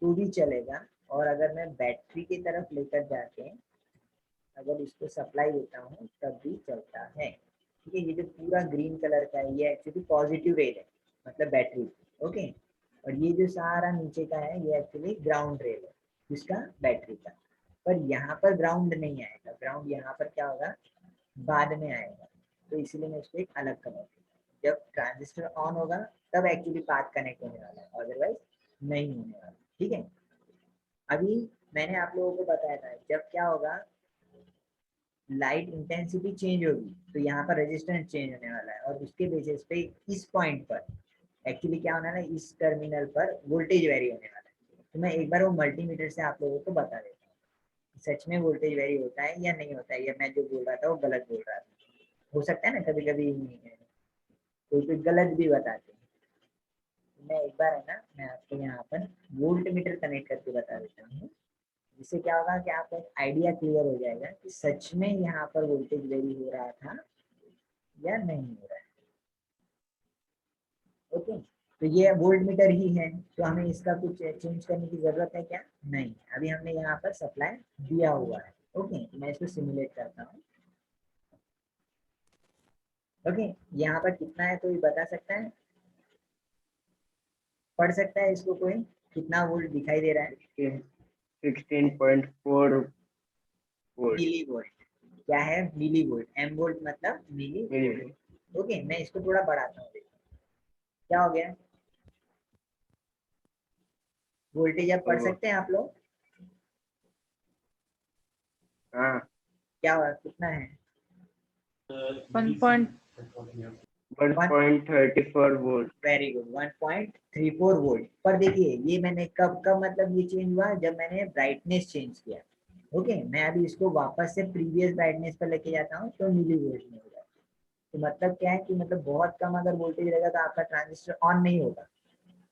तो भी चलेगा, और अगर मैं बैटरी की तरफ लेकर जाके अगर इसको सप्लाई देता हूँ तब भी चलता है। ठीक है, ये जो पूरा ग्रीन कलर का है ये एक्चुअली पॉजिटिव रेल है, मतलब बैटरी। ओके, और ये जो सारा नीचे का है ये एक्चुअली ग्राउंड रेल है, जिसका, बैटरी का। पर यहाँ पर ग्राउंड नहीं आएगा, ग्राउंड यहाँ पर क्या होगा, बाद में आएगा। तो इसीलिए मैं इसको एक अलग कलर, जब ट्रांजिस्टर ऑन होगा तब एक्चुअली पाथ कनेक्ट होने वाला है, अदरवाइज नहीं होने वाला। ठीक है, अभी मैंने आप लोगों को बताया था जब क्या होगा, लाइट इंटेंसिटी चेंज होगी तो यहाँ पर रेजिस्टेंस चेंज होने वाला है, और उसके बेसिस पे इस पॉइंट पर एक्चुअली क्या होना है, इस टर्मिनल पर वोल्टेज वेरी होने वाला है। तो मैं एक बार वो मल्टीमीटर से आप लोगों को बता देता हूँ। सच में वोल्टेज वेरी होता है या नहीं होता है, या मैं जो बोल रहा था वो गलत बोल रहा था। हो सकता है ना कभी कभी कोई गलत भी बताते हैं। मैं एक बार है ना, मैं आपको यहाँ पर वोल्ट मीटर कनेक्ट करके बता देता हूँ, जिससे क्या होगा कि आपको एक आइडिया क्लियर हो जाएगा कि सच में यहाँ पर वोल्टेज वेरी हो रहा था या नहीं हो रहा है। ओके, तो ये वोल्ट मीटर ही है, तो हमें इसका कुछ चेंज करने की जरूरत है क्या? नहीं, अभी हमने यहाँ पर सप्लाई दिया हुआ है। ओके, मैं इसको सिमुलेट करता हूँ। ओके, यहाँ पर कितना है कोई बता सकता है? पढ़ सकता है इसको कोई? कितना वोल्ट दिखाई दे रहा है? 16.4 वोल्ट। Milli volt. क्या है? Milli volt. एम वोल्ट मतलब मिली वोल्ट। ओके, मैं इसको थोड़ा बढ़ाता हूँ, देखो क्या हो गया। वोल्टेज अब पढ़ सकते हैं आप लोग? हाँ, क्या हुआ, कितना है? 1.34 वोल्ट। Very good, 1.34 volt. पर देखिए ये मैंने कब कब मतलब ये चेंज हुआ, जब मैंने ब्राइटनेस चेंज किया। ओके, मैं अभी इसको वापस से प्रीवियस ब्राइटनेस पर लेके जाता हूँ तो मिली वोल्ट में हो जाता है। तो मतलब क्या है कि मतलब बहुत कम अगर वोल्टेज रहेगा तो आपका ट्रांजिस्टर ऑन नहीं होगा,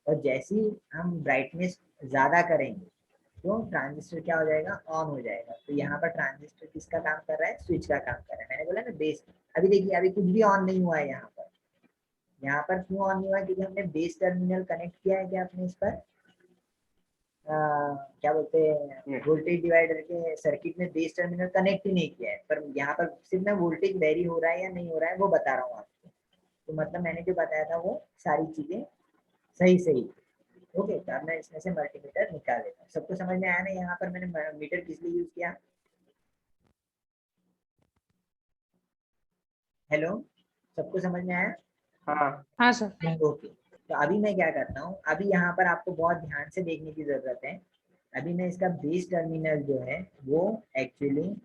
और जैसे ही हम ब्राइटनेस ज्यादा करेंगे तो ट्रांजिस्टर क्या हो जाएगा? ऑन हो जाएगा। तो यहाँ पर ट्रांजिस्टर किसका काम कर रहा है? स्विच का काम कर रहा है। मैंने बोला ना बेस। अभी देखिए अभी कुछ भी ऑन नहीं हुआ है यहाँ पर। यहाँ पर क्यों ऑन नहीं हुआ? क्योंकि हमने बेस टर्मिनल कनेक्ट किया है। क्या आपने इस पर क्या बोलते हैं, वोल्टेज डिवाइडर के सर्किट में बेस टर्मिनल कनेक्ट ही नहीं किया है। पर यहाँ पर सिर्फ मैं वोल्टेज वेरी हो रहा है या नहीं हो रहा है वो बता रहा हूँ आपको। तो मतलब मैंने जो बताया था वो सारी चीजें सही सही। ओके, तो अब मैं इसमें से मल्टीमीटर निकाल लेता हूँ। सबको समझ में आया ना यहाँ पर मैंने मीटर किस लिए यूज किया? हेलो, सबको समझ में आया? हाँ सर। ओके, तो अभी मैं क्या करता हूँ, अभी यहाँ पर आपको बहुत ध्यान से देखने की जरूरत है। अभी मैं इसका बेस टर्मिनल जो है वो एक्चुअली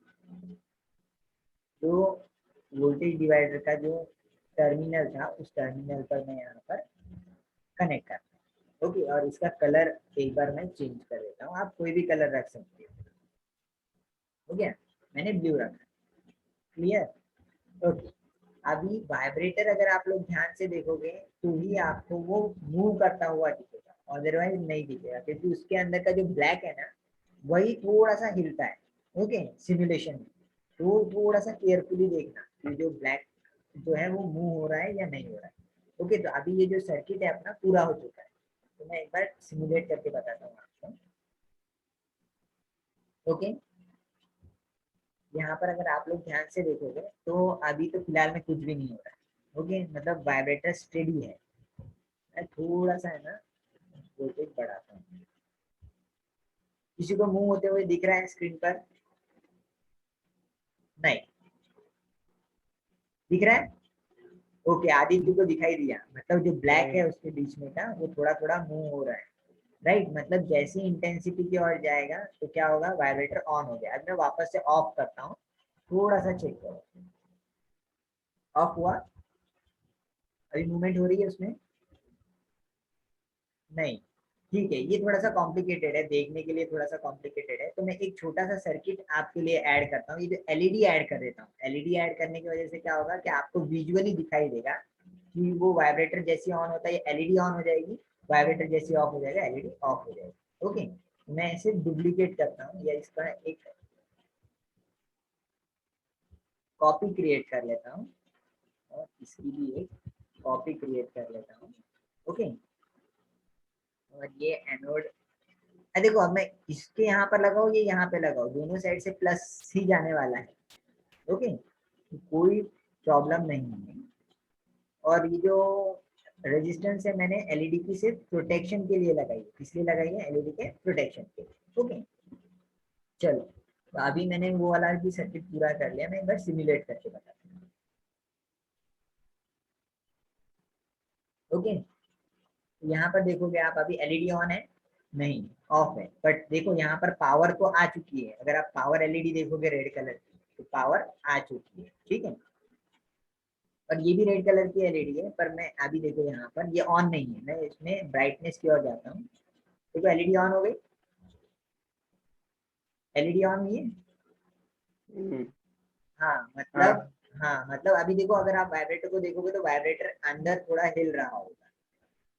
जो वोल्टेज डिवाइडर का जो टर्मिनल था उस टर्मिनल पर मैं यहाँ पर कनेक्ट करता हूँ। ओके, और इसका कलर एक बार मैं चेंज कर देता हूँ। आप कोई भी कलर रख सकते हो। हो गया, मैंने ब्लू रखा। क्लियर? ओके, अभी वाइब्रेटर अगर आप लोग ध्यान से देखोगे तो ही आपको वो मूव करता हुआ दिखेगा, अदरवाइज नहीं दिखेगा, क्योंकि उसके अंदर का जो ब्लैक है ना वही थोड़ा सा हिलता है। ओके, सिमुलेशन में तो थोड़ा सा केयरफुली देखना कि जो ब्लैक जो है वो मूव हो रहा है या नहीं हो रहा है। ओके, तो अभी ये जो सर्किट है अपना पूरा हो चुका है, तो मैं एक बार सिमुलेट करके बताता हूँ आपको। ओके, यहाँ पर अगर आप लोग ध्यान से देखोगे तो अभी तो फिलहाल में कुछ भी नहीं हो रहा है। ओके, मतलब वाइब्रेटर स्टेडी है। मैं थोड़ा सा है ना वोल्टेज बढ़ाता हूँ। किसी को मूव होते हुए दिख रहा है स्क्रीन पर? नहीं दिख रहा है? ओके, आदित्य को दिखाई दिया, मतलब जो ब्लैक है उसके बीच में का वो थोड़ा थोड़ा मूव हो रहा है। राइट, मतलब जैसी इंटेंसिटी की ओर जाएगा तो क्या होगा? वाइब्रेटर ऑन हो गया। अब मैं वापस से ऑफ करता हूँ, थोड़ा सा चेक करो। ऑफ हुआ? अभी मूवमेंट हो रही है उसमें? नहीं। ठीक है, ये थोड़ा सा कॉम्प्लिकेटेड है, देखने के लिए थोड़ा सा कॉम्प्लिकेटेड है, तो मैं एक छोटा सा सर्किट आपके लिए ऐड करता हूँ। ये जो एलईडी ऐड कर देता हूँ, एलईडी ऐड करने की वजह से क्या होगा कि आपको विजुअली दिखाई देगा कि वो वाइब्रेटर जैसे ऑन होता है एलईडी ऑन हो जाएगी, वाइब्रेटर जैसे ऑफ हो जाएगा एलईडी ऑफ हो जाएगी। ओके, मैं इसे डुप्लीकेट करता हूँ या इसका एक कॉपी क्रिएट कर लेता हूँ, और इसकी भी एक कॉपी क्रिएट कर लेता हूँ। ओके, और ये एनोड देखो, अब मैं इसके यहाँ पर लगाऊं ये यहाँ पे लगाऊं, दोनों साइड से प्लस ही जाने वाला है। ओके, कोई प्रॉब्लम नहीं है। और ये जो रेजिस्टेंस है मैंने एलईडी की सिर्फ प्रोटेक्शन के लिए लगाई है। किस लिए लगाई है? एलईडी के प्रोटेक्शन के लिए। ओके, चलो, तो अभी मैंने वो वाला भी सर्किट पूरा कर लिया, मैं एक बार सिमुलेट करके बताता हूँ। ओके, यहाँ पर देखोगे आप, अभी एलईडी ऑन है नहीं, ऑफ है, बट देखो यहाँ पर पावर तो आ चुकी है। अगर आप पावर एलईडी देखोगे रेड कलर की तो पावर आ चुकी है। ठीक है, और ये भी रेड कलर की एलईडी है, पर मैं अभी देखो यहाँ पर ये ऑन नहीं है। मैं इसमें ब्राइटनेस की ओर जाता हूँ, देखो एलईडी ऑन हो गई। एलईडी ऑन हुई है? हम्म, हाँ मतलब, हाँ मतलब अभी देखो, अगर आप वाइब्रेटर को देखोगे तो वाइब्रेटर अंदर थोड़ा हिल रहा होगा।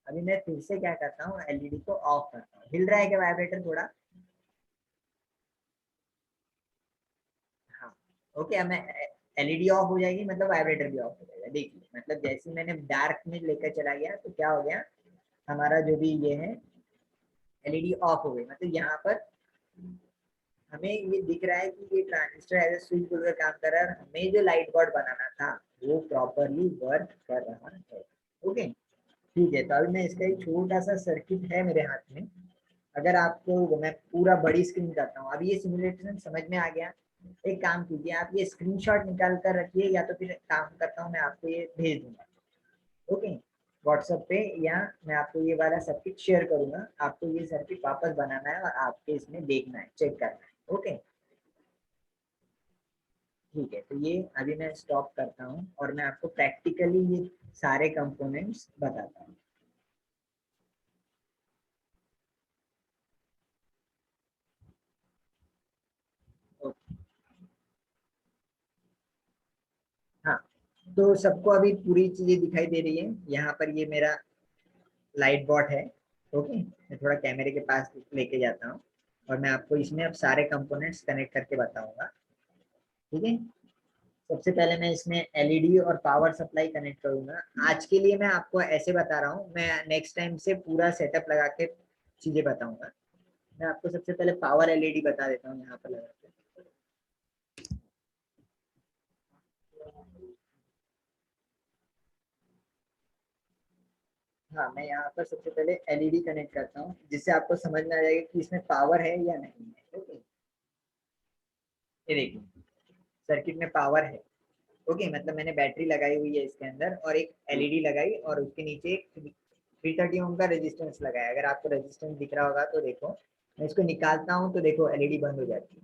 अभी मैं फिर से क्या करता हूँ, एलईडी को ऑफ करता हूँ। हिल रहा है क्या वाइब्रेटर थोड़ा? हाँ ओके, अब मैं एलईडी ऑफ हो जाएगी मतलब वाइब्रेटर भी ऑफ हो जाएगा। देखिए मतलब जैसे मैंने डार्क में लेकर चला गया तो क्या हो गया, हमारा जो भी ये है एलईडी ऑफ हो गई। मतलब यहाँ पर हमें ये दिख रहा है कि ये ट्रांजिस्टर एज ए स्विच बोलकर काम कर रहा है, और हमें जो लाइट बोर्ड बनाना था वो प्रॉपरली वर्क कर रहा है। ओके ठीक है, तो अभी मैं इसका एक छोटा सा सर्किट है मेरे हाथ में। अगर आपको मैं पूरा बड़ी स्क्रीन करता हूँ, अभी ये सिमुलेशन समझ में आ गया। एक काम कीजिए, आप ये स्क्रीनशॉट निकाल कर रखिए, या तो फिर काम करता हूँ मैं आपको ये भेज दूंगा ओके व्हाट्सएप पे, या मैं आपको ये वाला सर्किट शेयर करूंगा। आपको ये सर्किट वापस बनाना है और आपके इसमें देखना है, चेक करना है। ओके ठीक है, तो ये अभी मैं स्टॉप करता हूँ और मैं आपको प्रैक्टिकली ये सारे कंपोनेंट्स बताता हूँ। ओके हाँ, तो सबको अभी पूरी चीजें दिखाई दे रही है। यहाँ पर ये मेरा लाइट बॉट है। ओके मैं थोड़ा कैमरे के पास लेके जाता हूँ और मैं आपको इसमें अब सारे कंपोनेंट्स कनेक्ट करके बताऊंगा। ठीक है, सबसे पहले मैं इसमें एलईडी और पावर सप्लाई कनेक्ट करूंगा। आज के लिए मैं आपको ऐसे बता रहा हूँ, मैं नेक्स्ट टाइम से पूरा सेटअप लगा के चीजें बताऊंगा। मैं आपको सबसे पहले पावर एलईडी बता देता हूँ यहाँ पर लगा के। हाँ मैं यहाँ पर सबसे पहले एलईडी कनेक्ट करता हूँ, जिससे आपको समझ में आ जाएगा कि इसमें पावर है या नहीं है। ओके ये देखिए सर्किट में पावर है। ओके मतलब मैंने बैटरी लगाई हुई है इसके अंदर और एक एलईडी लगाई और उसके नीचे एक 330 ओम का रेजिस्टेंस लगाया। अगर आपको रेजिस्टेंस दिख रहा होगा तो देखो, मैं इसको निकालता हूँ तो देखो एलईडी बंद हो जाती है।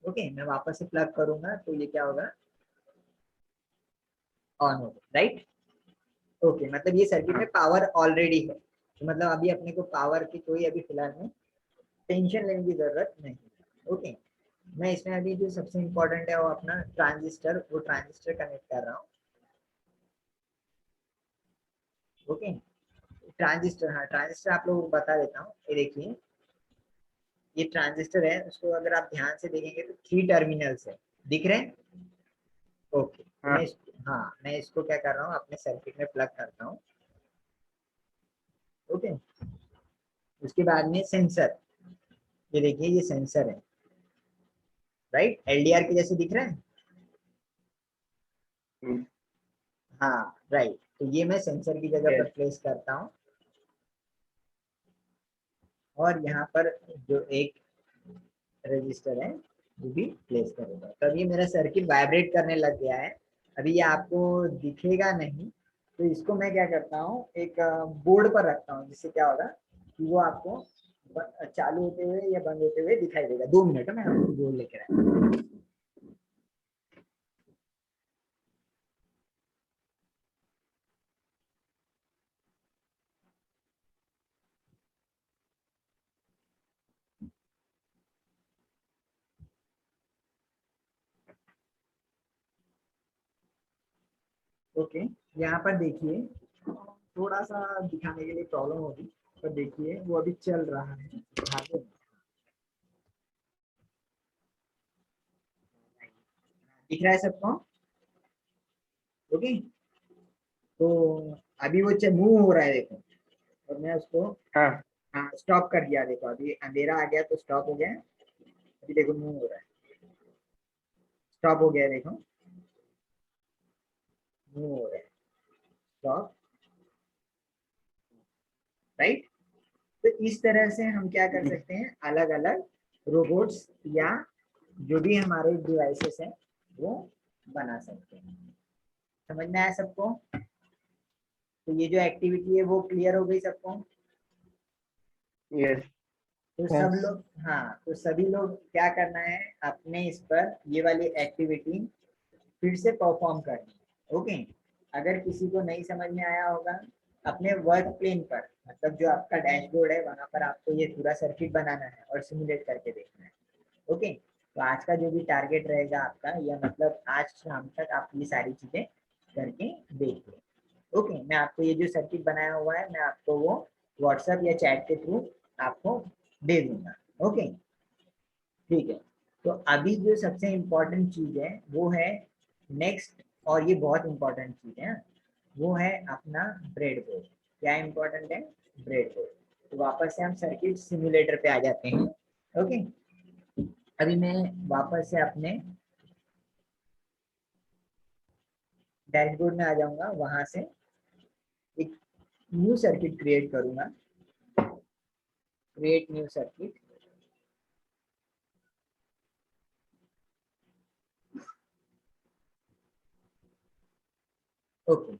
ओके मैं वापस से प्लग करूंगा तो ये क्या होगा, ऑन होगा। राइट ओके मतलब ये सर्किट में पावर ऑलरेडी है, तो मतलब अभी अपने को पावर की कोई अभी फिलहाल में टेंशन लेने की जरूरत नहीं। ओके मैं इसमें अभी जो सबसे इम्पोर्टेंट है वो अपना ट्रांजिस्टर, वो ट्रांजिस्टर कनेक्ट कर रहा हूँ। ओके ट्रांजिस्टर, हाँ ट्रांजिस्टर आप लोगों को बता देता हूँ। ये देखिए ये ट्रांजिस्टर है, उसको अगर आप ध्यान से देखेंगे तो 3 टर्मिनल्स है, दिख रहे हैं? ओके तो हाँ हाँ मैं इसको क्या कर रहा हूँ अपने सर्किट में प्लग करता हूँ। ओके उसके बाद में सेंसर, ये देखिए ये सेंसर है। राइट एलडीआर के जैसे दिख रहा है। हम्म, हाँ राइट, तो ये मैं सेंसर की जगह पर yes, प्लेस करता हूँ। और यहाँ पर जो एक रजिस्टर है वो भी प्लेस करूंगा। तो अभी मेरा सर्किट वाइब्रेट करने लग गया है। अभी ये आपको दिखेगा नहीं, तो इसको मैं क्या करता हूँ एक बोर्ड पर रखता हूँ, जिससे क्या होगा कि वो आपको चालू होते हुए या बंद होते हुए दिखाई देगा। 2 मिनट में आपको बोर्ड लेकर आया। ओके यहाँ पर देखिए थोड़ा सा दिखाने के लिए प्रॉब्लम होगी, पर देखिए वो अभी चल रहा है। आगे दिख रहा है सबको? ओके तो अभी वो मूव हो रहा है देखो, और मैं उसको हाँ हाँ स्टॉप कर दिया। देखो अभी अंधेरा आ गया तो स्टॉप हो गया। अभी देखो मूव हो रहा है, स्टॉप हो गया। देखो मूव हो रहा है, स्टॉप। राइट तो इस तरह से हम क्या कर सकते हैं, अलग अलग रोबोट्स या जो भी हमारे डिवाइसेस हैं वो बना सकते हैं। समझ में आया सबको? तो ये जो एक्टिविटी है वो क्लियर हो गई सबको? यस तो सब लोग, हाँ तो सभी लोग क्या करना है, अपने इस पर ये वाली एक्टिविटी फिर से परफॉर्म करनी है। ओके अगर किसी को नहीं समझ में आया होगा, अपने वर्क प्लेन पर मतलब जो आपका डैशबोर्ड है वहां पर आपको ये पूरा सर्किट बनाना है और सिमुलेट करके देखना है। ओके, तो आज का जो भी टारगेट रहेगा आपका, या मतलब आज शाम तक आप ये सारी चीजें करके देखिए। ओके, मैं आपको ये जो सर्किट बनाया हुआ है मैं आपको वो व्हाट्सएप या चैट के थ्रू आपको दे दूंगा। ओके, ठीक है। तो अभी जो सबसे इम्पोर्टेंट चीज है वो है नेक्स्ट, और ये बहुत इम्पोर्टेंट चीज है, वो है अपना ब्रेडबोर्ड। क्या इम्पोर्टेंट है? ब्रेडबोर्ड। तो वापस से हम सर्किट सिमुलेटर पे आ जाते हैं। ओके, अभी मैं वापस से अपने डैशबोर्ड में आ जाऊंगा, वहां से एक न्यू सर्किट क्रिएट करूंगा, क्रिएट न्यू सर्किट। ओके,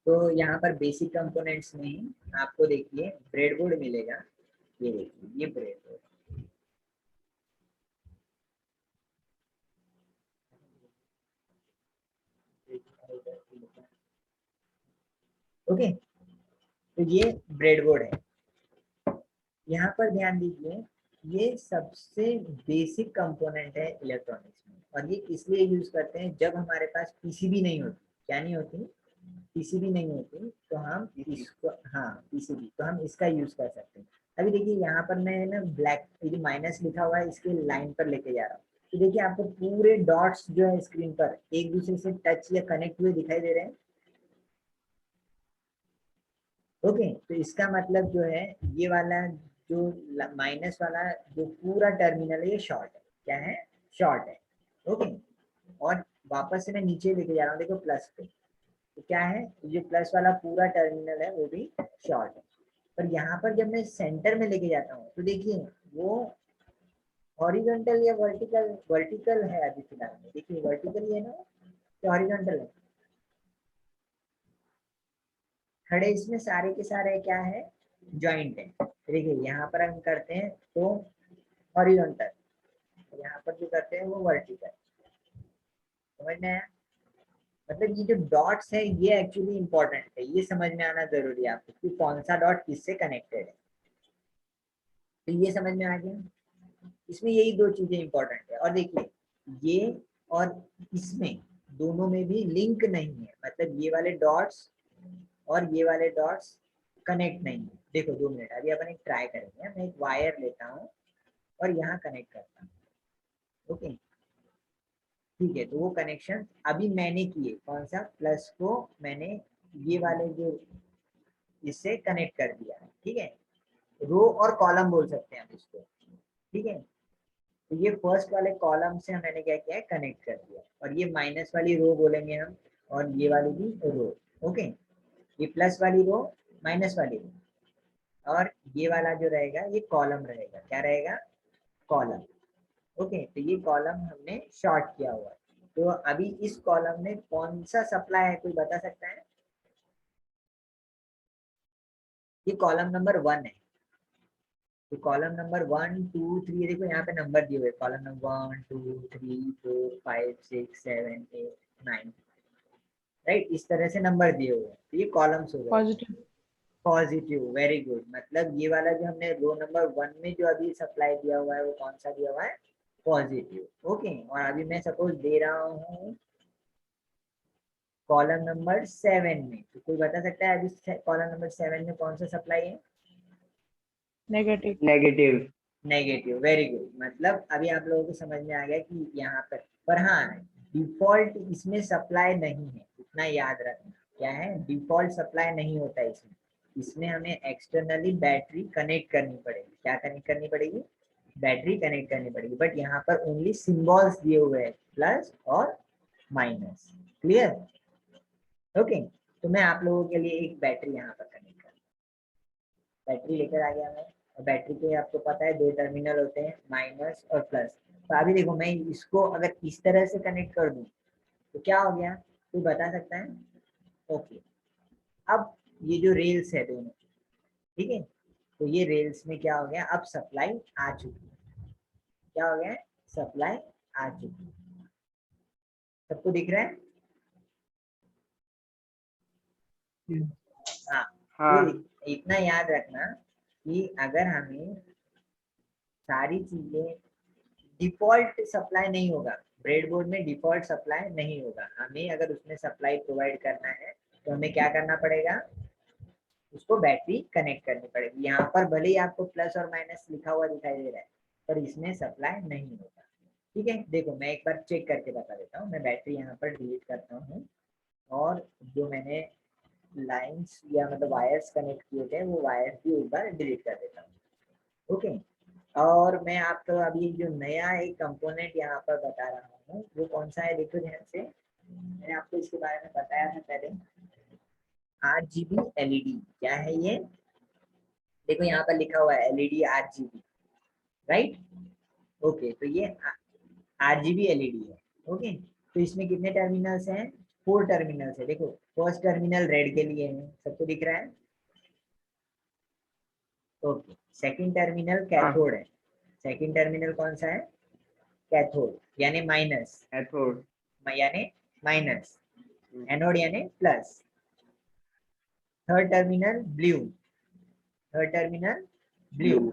तो यहाँ पर बेसिक कंपोनेंट्स में ही आपको देखिए ब्रेडबोर्ड मिलेगा। ये देखिए, ये ब्रेडबोर्ड। ओके, तो ये ब्रेडबोर्ड है। यहाँ पर ध्यान दीजिए, ये सबसे बेसिक कंपोनेंट है इलेक्ट्रॉनिक्स में, और ये इसलिए यूज करते हैं जब हमारे पास पीसीबी नहीं होती। क्या नहीं होती? पीसीबी नहीं होती, तो हम इसको, हाँ पीसीबी, तो हम इसका यूज कर सकते हैं। अभी देखिए यहाँ पर मैं ना ब्लैक, ये माइनस लिखा हुआ है इसके लाइन पर लेके जा रहा हूँ, तो देखिए आपको पूरे डॉट्स जो है स्क्रीन पर एक दूसरे से टच या कनेक्ट हुए दिखाई दे रहे हैं। ओके, तो इसका मतलब जो है ये वाला जो माइनस वाला जो पूरा टर्मिनल है ये शॉर्ट है। क्या है? शॉर्ट है। ओके, और वापस से मैं नीचे लेके जा रहा हूँ, देखो प्लस पे, तो क्या है, जो प्लस वाला पूरा टर्मिनल है वो भी शॉर्ट है। पर यहाँ पर जब मैं सेंटर में लेके जाता हूँ तो देखिए वो हॉरिजॉन्टल या वर्टिकल, वर्टिकल है अभी फिलहाल में। देखिए वर्टिकल ही है ना, तो हॉरिजॉन्टल है। खड़े इसमें सारे के सारे क्या है? जॉइंट है। देखिए यहाँ पर हम करते हैं तो हॉरिजॉन्टल, यहाँ पर जो करते हैं वो वर्टिकल। समझ में आया? मतलब ये जो डॉट्स है ये एक्चुअली इंपॉर्टेंट है, ये समझ में आना जरूरी है आपको कि कौन सा डॉट किससे कनेक्टेड है। तो ये समझ में आ गया, इसमें यही दो चीजें इंपॉर्टेंट है। और देखिए ये और इसमें दोनों में भी लिंक नहीं है, मतलब ये वाले डॉट्स और ये वाले डॉट्स कनेक्ट नहीं है। देखो 2 मिनट, अभी अपन एक ट्राई करेंगे। मैं एक वायर लेता हूँ और यहाँ कनेक्ट करता हूँ। ओके, ठीक है, तो वो कनेक्शन अभी मैंने किए, कौन सा? प्लस को मैंने ये वाले जो इससे कनेक्ट कर दिया है। ठीक है, रो और कॉलम बोल सकते हैं आप इसको। ठीक है, तो ये फर्स्ट वाले कॉलम से मैंने क्या किया है? कनेक्ट कर दिया, और ये माइनस वाली रो बोलेंगे हम, और ये वाली भी रो। ओके, ये प्लस वाली रो, माइनस वाली रो, और ये वाला जो रहेगा ये कॉलम रहेगा। क्या रहेगा? कॉलम। ओके, तो ये कॉलम हमने शॉर्ट किया हुआ है। तो अभी इस कॉलम में कौन सा सप्लाई है, कोई बता सकता है? ये कॉलम नंबर 1 है। तो कॉलम नंबर 1 2 3, देखो यहाँ पे नंबर दिए हुए, कॉलम नंबर 1 2 3 4 5 6 7 8 9, राइट? इस तरह से नंबर दिए हुए हैं, तो ये कॉलम्स हो गए। पॉजिटिव। Positive, very good. मतलब ये वाला जो हमने रो नंबर 1 में जो अभी सप्लाई दिया हुआ है वो कौन सा दिया हुआ है? पॉजिटिव। ओके, और अभी मैं सपोज दे रहा हूँ कॉलम नंबर 7 में, तो कोई बता सकता है अभी कॉलम नंबर 7 में कौन सा सप्लाई है? Negative. Negative. Negative, very good. मतलब अभी आप लोगों को समझ में आ गया कि यहाँ पर हाँ डिफॉल्ट इसमें सप्लाई नहीं है, इतना याद रखना। क्या है? डिफॉल्ट सप्लाई नहीं होता है इसमें। इसमें हमें एक्सटर्नली बैटरी कनेक्ट करनी पड़ेगी। क्या कनेक्ट करनी पड़ेगी? बैटरी कनेक्ट करनी पड़ेगी। बट यहाँ पर ओनली सिंबल्स दिए हुए हैं, प्लस और माइनस। क्लियर? ओके, तो मैं आप लोगों के लिए एक बैटरी यहाँ पर कनेक्ट कर, बैटरी लेकर आ गया मैं। और बैटरी के आपको पता है 2 टर्मिनल होते हैं, माइनस और प्लस। तो अभी देखो मैं इसको अगर इस तरह से कनेक्ट कर दूं तो क्या हो गया, कोई बता सकता है? ओके, अब ये जो रेल्स है दोनों, ठीक है, तो ये रेल्स में क्या हो गया, अब सप्लाई आ चुकी है। क्या हो गया? सप्लाई आ चुकी है। सबको दिख रहा है? हाँ, हाँ। तो इतना याद रखना कि अगर हमें सारी चीजें डिफॉल्ट सप्लाई नहीं होगा, ब्रेडबोर्ड में डिफॉल्ट सप्लाई नहीं होगा। हमें अगर उसमें सप्लाई प्रोवाइड करना है तो हमें क्या करना पड़ेगा, उसको बैटरी कनेक्ट करनी पड़ेगी। यहाँ पर भले ही आपको प्लस और माइनस लिखा हुआ दिखाई दे रहा है, पर इसमें सप्लाई नहीं होगा। ठीक है, देखो मैं एक बार चेक करके बता देता हूँ। मैं बैटरी यहाँ पर डिलीट करता हूँ और जो मैंने लाइंस या मतलब वायर्स कनेक्ट किए थे वो वायर्स भी एक बार डिलीट कर देता हूँ। ओके, और मैं आपको अभी जो नया एक कंपोनेंट यहाँ पर बता रहा हूँ वो कौन सा है, देखो ध्यान से। मैंने आपको इसके बारे में बताया था पहले, RGB LED। क्या है ये, देखो यहाँ पर लिखा हुआ है LED RGB, राइट। ओके, तो ये RGB LED है। ओके, तो इसमें कितने टर्मिनल्स हैं, 4 टर्मिनल्स है। देखो फर्स्ट टर्मिनल रेड के लिए है, सबको दिख रहा है। ओके, सेकंड टर्मिनल कैथोड है। सेकंड टर्मिनल कौन सा है, कैथोड यानी माइनस, कैथोड यानी माइनस, एनोड यानी plus. Third terminal blue, third terminal blue, blue,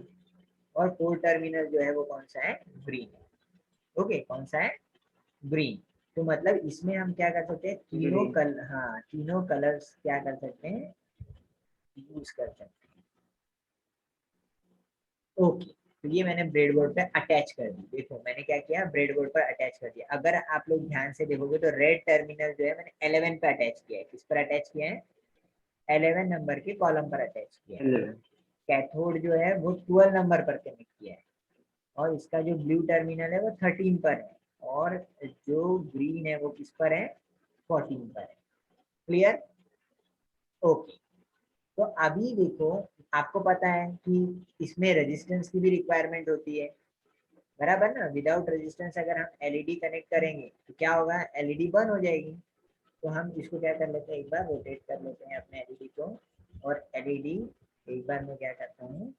और फोर्थ टर्मिनल जो है वो कौन सा है, ग्रीन। ओके, कौन सा है, ग्रीन। तो मतलब इसमें हम क्या कर सकते हैं, तीनों Green. कलर, हाँ तीनों कलर्स क्या कर सकते हैं, यूज कर सकते हैं। ओके, तो ये मैंने ब्रेडबोर्ड पे अटैच कर दी। देखो मैंने क्या किया, ब्रेडबोर्ड पर अटैच कर दिया। अगर आप लोग ध्यान से देखोगे तो रेड टर्मिनल जो है मैंने 11 पे अटैच किया है। किस पर अटैच किया है, 11 नंबर के कॉलम पर अटैच किया है। 11. कैथोड जो है वो 12 नंबर पर कनेक्ट किया है, और इसका जो ब्लू टर्मिनल है वो 13 पर है, और जो ग्रीन है वो किस पर है, 14 पर है। Clear, okay. तो अभी देखो, आपको पता है कि इसमें रेजिस्टेंस की भी रिक्वायरमेंट होती है, बराबर ना। विदाउट रेजिस्टेंस अगर हम एलईडी कनेक्ट करेंगे तो क्या होगा, एलईडी बंद हो जाएगी। तो हम इसको क्या कर लेते हैं, एक बार रोटेट कर लेते हैं अपने एलईडी को, और एलईडी एक बार मैं क्या करता हूँ,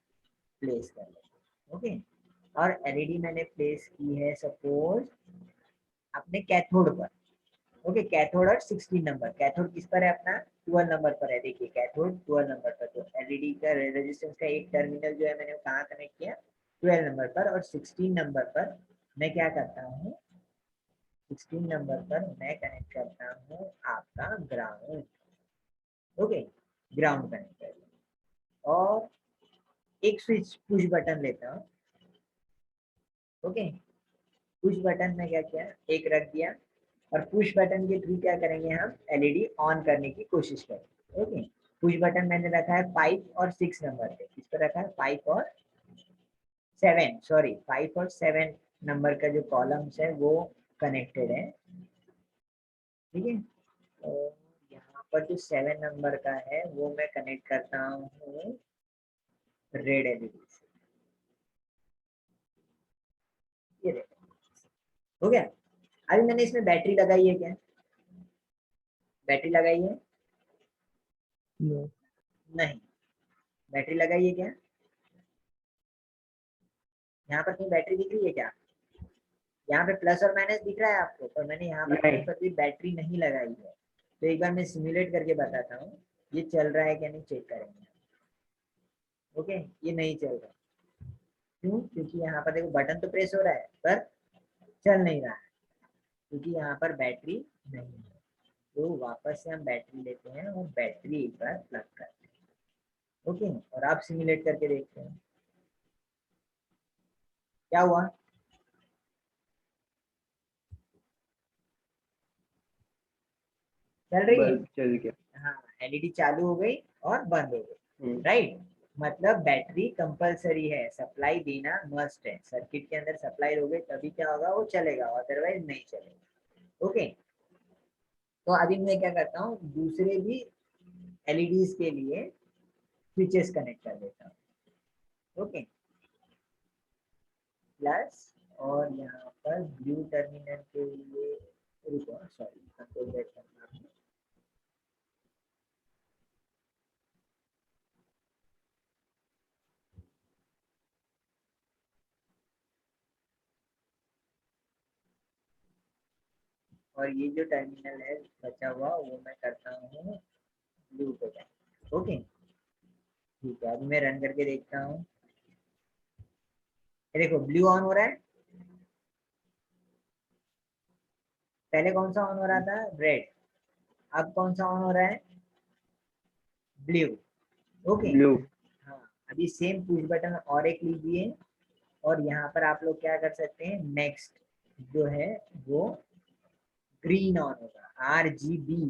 प्लेस कर लेता हूँ। ओके, और एलईडी मैंने प्लेस की है सपोज अपने कैथोड पर। ओके, कैथोड और 16 नंबर, कैथोड किस पर है अपना, 12 नंबर पर है। देखिए कैथोड 12 नंबर पर, तो एलईडी का रेजिस्टेंस का एक टर्मिनल जो है मैंने कहाँ कनेक्ट किया, 12 नंबर पर, और 16 नंबर पर मैं क्या करता हूँ, 16 नंबर पर मैं कनेक्ट करता हूँ आपका ग्राउंड। ओके, ग्राउंड कनेक्ट कर लिया, और एक स्विच पुश बटन लेता हूँ। ओके, पुश बटन में क्या किया, एक रख दिया, और पुश बटन के थ्रू क्या करेंगे, हम एलईडी ऑन करने की कोशिश करेंगे। ओके, पुश बटन मैंने रखा है 5 और 6 नंबर पे। किस पर रखा है, 5 और 7, सॉरी 5 और 7 नंबर का जो कॉलम्स है वो कनेक्टेड है। ठीक है, तो यहाँ पर जो 7 नंबर का है वो मैं कनेक्ट करता हूँ रेड एलईडी से। ये देखो हो गया। अभी मैंने इसमें बैटरी लगाई है क्या, बैटरी लगाई है, नहीं, बैटरी लगाई है क्या, यहाँ पर कहीं बैटरी दिख रही है क्या, यहाँ पे प्लस और माइनस दिख रहा है आपको, पर मैंने यहाँ पर कहीं नहीं. पर भी बैटरी नहीं लगाई है। तो एक बार मैं सिमुलेट करके बताता हूँ, ये चल रहा है क्या नहीं, चेक करेंगे। ओके, ये नहीं चल रहा, क्यों, क्योंकि यहाँ पर देखो बटन तो प्रेस हो रहा है पर चल नहीं रहा है, क्योंकि यहाँ पर बैटरी नहीं है। तो वापस से हम बैटरी लेते हैं और बैटरी एक बार प्लग करते हैं। ओके, और आप सिमुलेट करके देखते हैं क्या हुआ, चल रही है, बल्ब चल गया. हाँ एलईडी चालू हो गई और बंद हो गई, हम्म. राइट। मतलब बैटरी कंपलसरी है, सप्लाई देना मस्ट है। सर्किट के अंदर सप्लाई हो गई तभी क्या होगा, वो चलेगा, अदरवाइज नहीं चलेगा। ओके, तो अभी मैं क्या करता हूँ, दूसरे भी एलईडीज के लिए स्विचेस कनेक्ट कर देता हूँ। ओके, प्लस, और यहाँ पर ब्लू टर्मिनल के लिए, रुको सॉरी कंट्रोल Z करना है। और ये जो टर्मिनल है बचा हुआ वो मैं करता हूँ ब्लू पे कनेक्ट। ओके, ठीक है, अभी मैं रन करके देखता हूँ। ये देखो ब्लू ऑन हो रहा है, पहले कौन सा ऑन हो रहा था, रेड, अब कौन सा ऑन हो रहा है, ब्लू। Okay, blue. हाँ अभी सेम पुश बटन और एक लीजिए और यहाँ पर आप लोग क्या कर सकते हैं, नेक्स्ट जो है वो ग्रीन ऑन होगा, RGB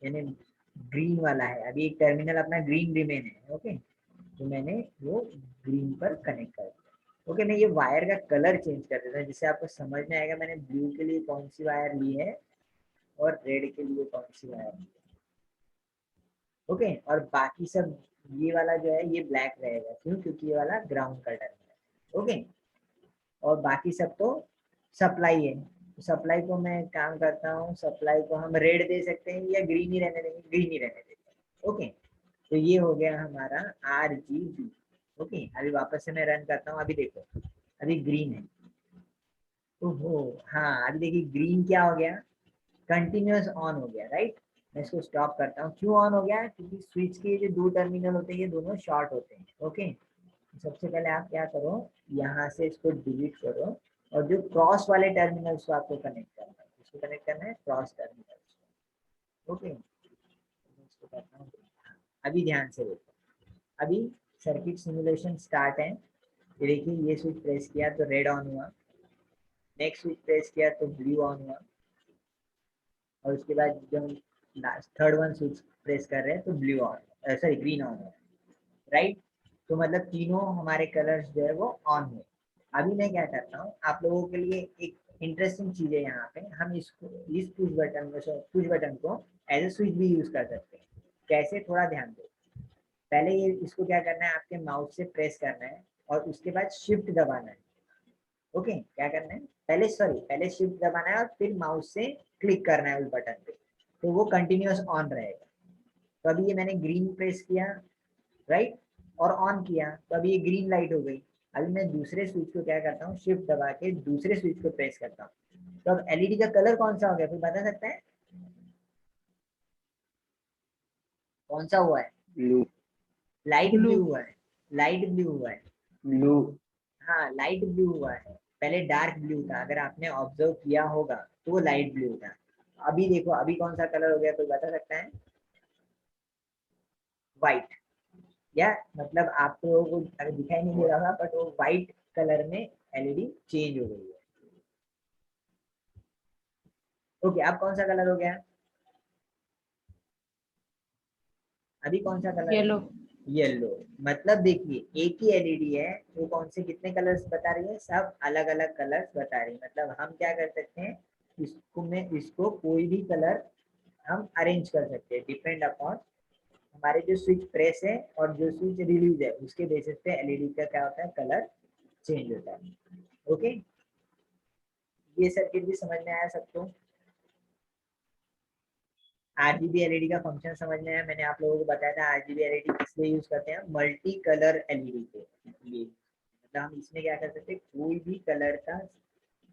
यानी ग्रीन वाला है। अभी एक टर्मिनल अपना ग्रीन रिमेन है। ओके, तो मैंने वो ग्रीन पर कनेक्ट कर दिया। ओके, मैं ये वायर का कलर चेंज कर देता हूँ जिससे आपको समझ में आएगा मैंने ब्लू के लिए कौन सी वायर ली है और रेड के लिए कौन सी वायर ली है। ओके, और बाकी सब ये वाला जो है ये ब्लैक रहेगा, क्यों, क्योंकि ये वाला ग्राउंड का टर्मिनल है। ओके, और बाकी सब तो सप्लाई है, तो सप्लाई को मैं काम करता हूँ, सप्लाई को हम रेड दे सकते हैं या ग्रीन ही रहने देंगे, ग्रीन ही रहने देते हैं। ओके, तो ये हो गया हमारा RGB। ओके, अभी वापस से मैं रन करता हूँ, अभी देखो अभी ग्रीन है। ओहो हाँ, अभी देखिए ग्रीन क्या हो गया, कंटिन्यूअस ऑन हो गया, राइट। मैं इसको स्टॉप करता हूँ। क्यों ऑन हो गया, क्योंकि स्विच के जो दो टर्मिनल होते हैं ये दोनों शॉर्ट होते हैं। ओके, सबसे पहले आप क्या करो, यहाँ से इसको डिलीट करो और जो क्रॉस वाले टर्मिनल्स को आपको कनेक्ट करना है, इसको कनेक्ट करना है क्रॉस टर्मिनल्स। ओके, इसको करता हूँ। अभी ध्यान से देखो, अभी सर्किट सिमुलेशन स्टार्ट है। ये देखिए ये स्विच प्रेस किया तो रेड ऑन हुआ, नेक्स्ट स्विच प्रेस किया तो ब्लू ऑन हुआ, और उसके बाद जब last third one switch press कर रहे हैं तो blue on, sorry green on हुआ, राइट। तो मतलब तीनों हमारे कलर्स जो है वो ऑन हुए। अभी मैं क्या करता हूँ आप लोगों के लिए एक इंटरेस्टिंग चीज है, यहाँ पे हम इसको इस पुश बटन को एज ए स्विच भी यूज कर सकते हैं। कैसे, थोड़ा ध्यान दो। पहले ये इसको क्या करना है, आपके माउस से प्रेस करना है और उसके बाद शिफ्ट दबाना है। ओके, क्या करना है, पहले शिफ्ट दबाना है और फिर माउस से क्लिक करना है उस बटन पे, तो वो कंटिन्यूअस ऑन रहेगा। तो अभी ये मैंने ग्रीन प्रेस किया, राइट, और ऑन किया, तो अभी ये ग्रीन लाइट हो गई। अभी मैं दूसरे स्विच को क्या करता हूँ, शिफ्ट दबा के दूसरे स्विच को प्रेस करता हूँ, तो अब एलईडी का कलर कौन सा हो गया, कोई बता सकता है कौन सा हुआ है, ब्लू। Light Blue. ब्लू हुआ है, लाइट ब्लू हुआ है। ब्लू। हाँ लाइट ब्लू हुआ है, पहले डार्क ब्लू था, अगर आपने ऑब्जर्व किया होगा तो वो लाइट ब्लू था। अभी देखो अभी कौन सा कलर हो गया, कोई बता सकता है, व्हाइट, या मतलब आप लोगों को अगर दिखाई नहीं दे रहा था बट वो व्हाइट कलर में एलईडी चेंज हो गई है। ओके, अब कौन सा कलर हो गया, अभी कौन सा कलर है, Yellow. येलो। मतलब देखिए एक ही एलईडी है, वो कौन से कितने कलर्स बता रही है, सब अलग अलग कलर्स बता रही है। मतलब हम क्या कर सकते हैं, इसको कोई भी कलर हम अरेंज कर सकते हैं, डिपेंड अपॉन हमारे जो स्विच प्रेस है और जो स्विच रिलीज है उसके बेसिस पे एलईडी का क्या होता है, कलर चेंज होता है। ओके, ये सर्किट भी समझ में आया सबको, RGB एलईडी का फंक्शन समझ में आया। मैंने आप लोगों को बताया था RGB एलईडी किस लिए यूज करते हैं, मल्टी कलर एलईडी के लिए। मतलब हम इसमें क्या कर सकते हैं, कोई भी कलर का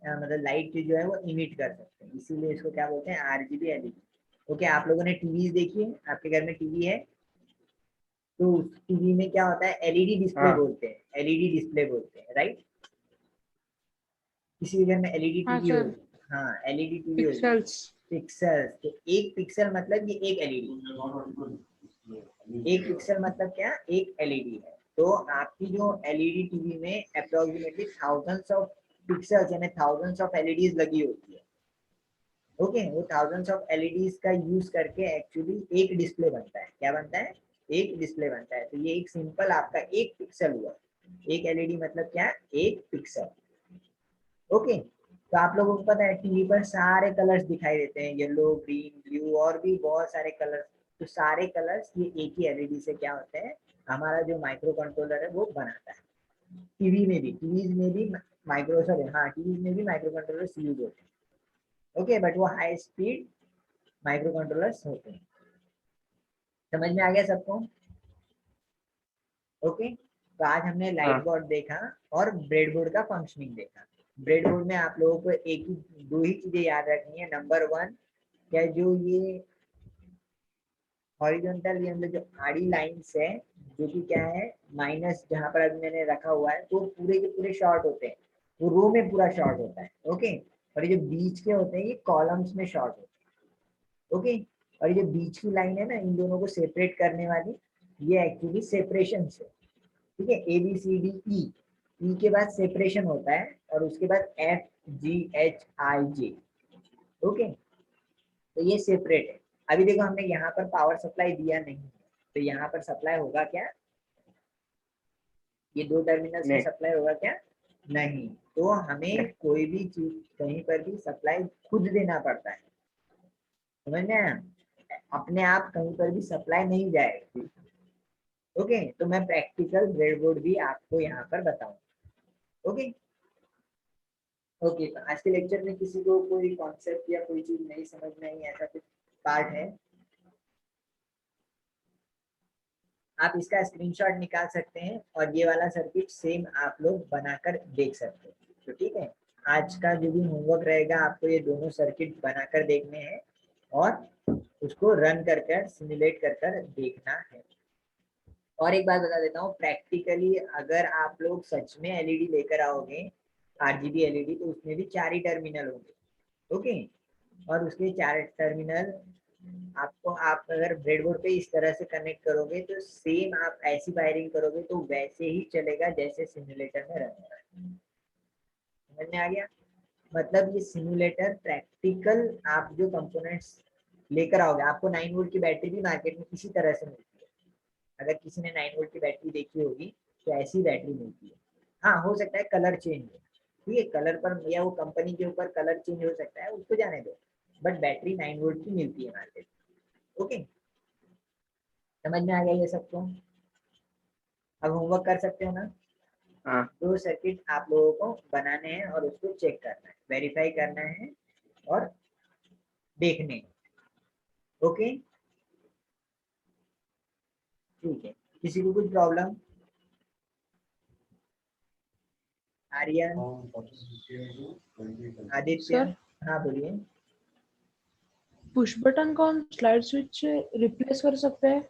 मतलब लाइट जो है वो इमिट कर सकते हैं, इसीलिए इसको क्या बोलते हैं, RGB एलईडी। ओके, आप लोगों ने टीवी देखी है, आपके घर में टीवी है, तो उस टीवी में क्या होता है, एलईडी डिस्प्ले हाँ। बोलते हैं, एलईडी डिस्प्ले बोलते हैं, राइट। किसी के घर में एलईडी हाँ टीवी सर. होगी, हाँ एलईडी टीवी होगी, Pixels. पिक्सल्स, तो एक पिक्सल मतलब ये एक एलईडी, एक पिक्सल मतलब क्या, एक एलईडी है। तो आपकी जो एलईडी टीवी में अप्रोक्सीमेटली थाउजेंड्स ऑफ पिक्सल्स यानी थाउजेंड्स ऑफ एलईडीज लगी होती है। ओके, वो थाउजेंड्स ऑफ एलईडीज का यूज करके एक्चुअली एक डिस्प्ले बनता है, क्या बनता है, एक डिस्प्ले बनता है। तो ये एक सिंपल आपका एक पिक्सल हुआ, एक एलईडी मतलब क्या, एक पिक्सल। ओके, तो आप लोगों को पता है टीवी पर सारे कलर्स दिखाई देते हैं, येलो, ग्रीन, ब्लू और भी बहुत सारे कलर्स। तो सारे कलर्स ये एक ही एलईडी से क्या होते हैं, हमारा जो माइक्रो कंट्रोलर है वो बनाता है। टीवीज में भी माइक्रो, सॉरी हाँ टीवीज में भी माइक्रो कंट्रोलर्स यूज होते हैं। ओके, बट वो हाई स्पीड माइक्रो कंट्रोलर्स होते हैं। समझ में आ गया सबको, ओके। तो आज हमने लाइट हाँ। बोर्ड देखा और ब्रेडबोर्ड का फंक्शनिंग देखा। ब्रेडबोर्ड में आप लोगों को दो ही चीजें याद रखनी है। नंबर वन, क्या जो ये हॉरिजॉन्टल ये मतलब जो आड़ी लाइंस है, जो कि क्या है माइनस, जहां पर अभी मैंने रखा हुआ है, तो पूरे के पूरे शॉर्ट होते हैं, वो रो में पूरा शॉर्ट होता है। ओके, और ये जो बीच के होते हैं ये कॉलम्स में शॉर्ट होते हैं। ओके, और ये जो बीच की लाइन है ना इन दोनों को सेपरेट करने वाली, ये एक्चुअली सेपरेशन है। ठीक है, A B C D E के बाद सेपरेशन होता है और उसके बाद F G H I J. Okay, तो ये सेपरेट है। अभी देखो हमने यहाँ पर पावर सप्लाई दिया नहीं है, तो यहाँ पर सप्लाई होगा क्या? ये दो टर्मिनल्स में नहीं। सप्लाई होगा क्या? नहीं। तो हमें कोई भी चीज कहीं पर भी सप्लाई खुद देना पड़ता है, समझ में आया? अपने आप कहीं पर भी सप्लाई नहीं जाएगा। ओके, तो मैं प्रैक्टिकल ब्रेडबोर्ड भी आपको यहाँ पर बताऊंगा। ओके ओके, तो आज के लेक्चर में किसी को कोई कॉन्सेप्ट या कोई चीज नहीं समझ में आई, ऐसा कुछ पार्ट है? आप इसका स्क्रीनशॉट निकाल सकते हैं और ये वाला सर्किट सेम आप लोग बनाकर देख सकते हैं। तो ठीक है, आज का जो भी होमवर्क रहेगा आपको ये दोनों सर्किट बनाकर देखने हैं और उसको रन कर सिमुलेट कर देखना है। और एक बात बता देता हूँ, प्रैक्टिकली अगर आप लोग सच में एलईडी लेकर आओगे आरजीबी एलईडी, तो उसमें भी 4 ही टर्मिनल होंगे। ओके, और उसके 4 टर्मिनल आपको, आप अगर ब्रेडबोर्ड पे इस तरह से कनेक्ट करोगे तो सेम आप ऐसी वायरिंग करोगे तो वैसे ही चलेगा जैसे सिमुलेटर में रन हो रहा है। समझ में आ गया? मतलब ये सिमुलेटर प्रैक्टिकल आप जो कंपोनेंट्स लेकर आओगे, आपको 9 वोल्ट की बैटरी भी मार्केट में इसी तरह से मिलती है। अगर किसी ने 9 वोल्ट की बैटरी देखी होगी तो ऐसी बैटरी मिलती है। हाँ, हो सकता है कलर चेंज हो, ठीक है, कलर पर या वो कंपनी के ऊपर कलर चेंज हो सकता है, उसको जाने दो, बट बैटरी 9 वोल्ट की मिलती है मार्केट में। ओके, समझ में आ गया ये सबको? अब होमवर्क कर सकते हो ना? हाँ। दो सर्किट आप लोगों को बनाने हैं और उसको चेक करना है, वेरीफाई करना है और देखने हैं। ओके, ठीक है, किसी को कुछ प्रॉब्लम? आर्यन, आदित्य, सर, हाँ बोलिए। पुश बटन को हम स्लाइड स्विच से रिप्लेस कर सकते हैं?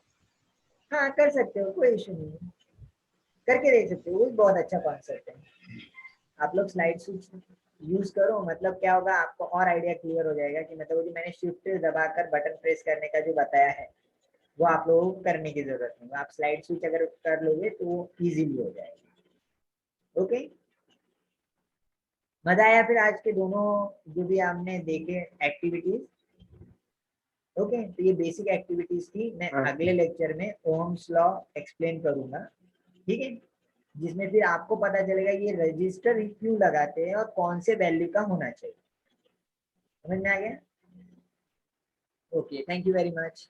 हाँ कर सकते हो, कोई इशू नहीं है, करके देख सकते हो, वो भी बहुत अच्छा कॉन्सेप्ट है। आप लोग स्लाइड स्विच यूज करो, मतलब क्या होगा आपको और आइडिया क्लियर हो जाएगा कि मतलब वो जो मैंने शिफ्ट दबाकर बटन प्रेस करने का जो बताया है वो आप लोगों को करने की जरूरत नहीं, आप स्लाइड स्विच अगर कर लोगे तो वो इजीली हो जाएगा। ओके, मजा आया फिर आज के दोनों जो भी आपने देखे एक्टिविटीज? ओके, तो ये बेसिक एक्टिविटीज थी। मैं हाँ। अगले लेक्चर में ओम्स लॉ एक्सप्लेन करूंगा, ठीक है, जिसमें फिर आपको पता चलेगा ये रजिस्टर क्यों लगाते हैं और कौन से वैल्यू का होना चाहिए। समझ में आ गया? Okay, thank you very much.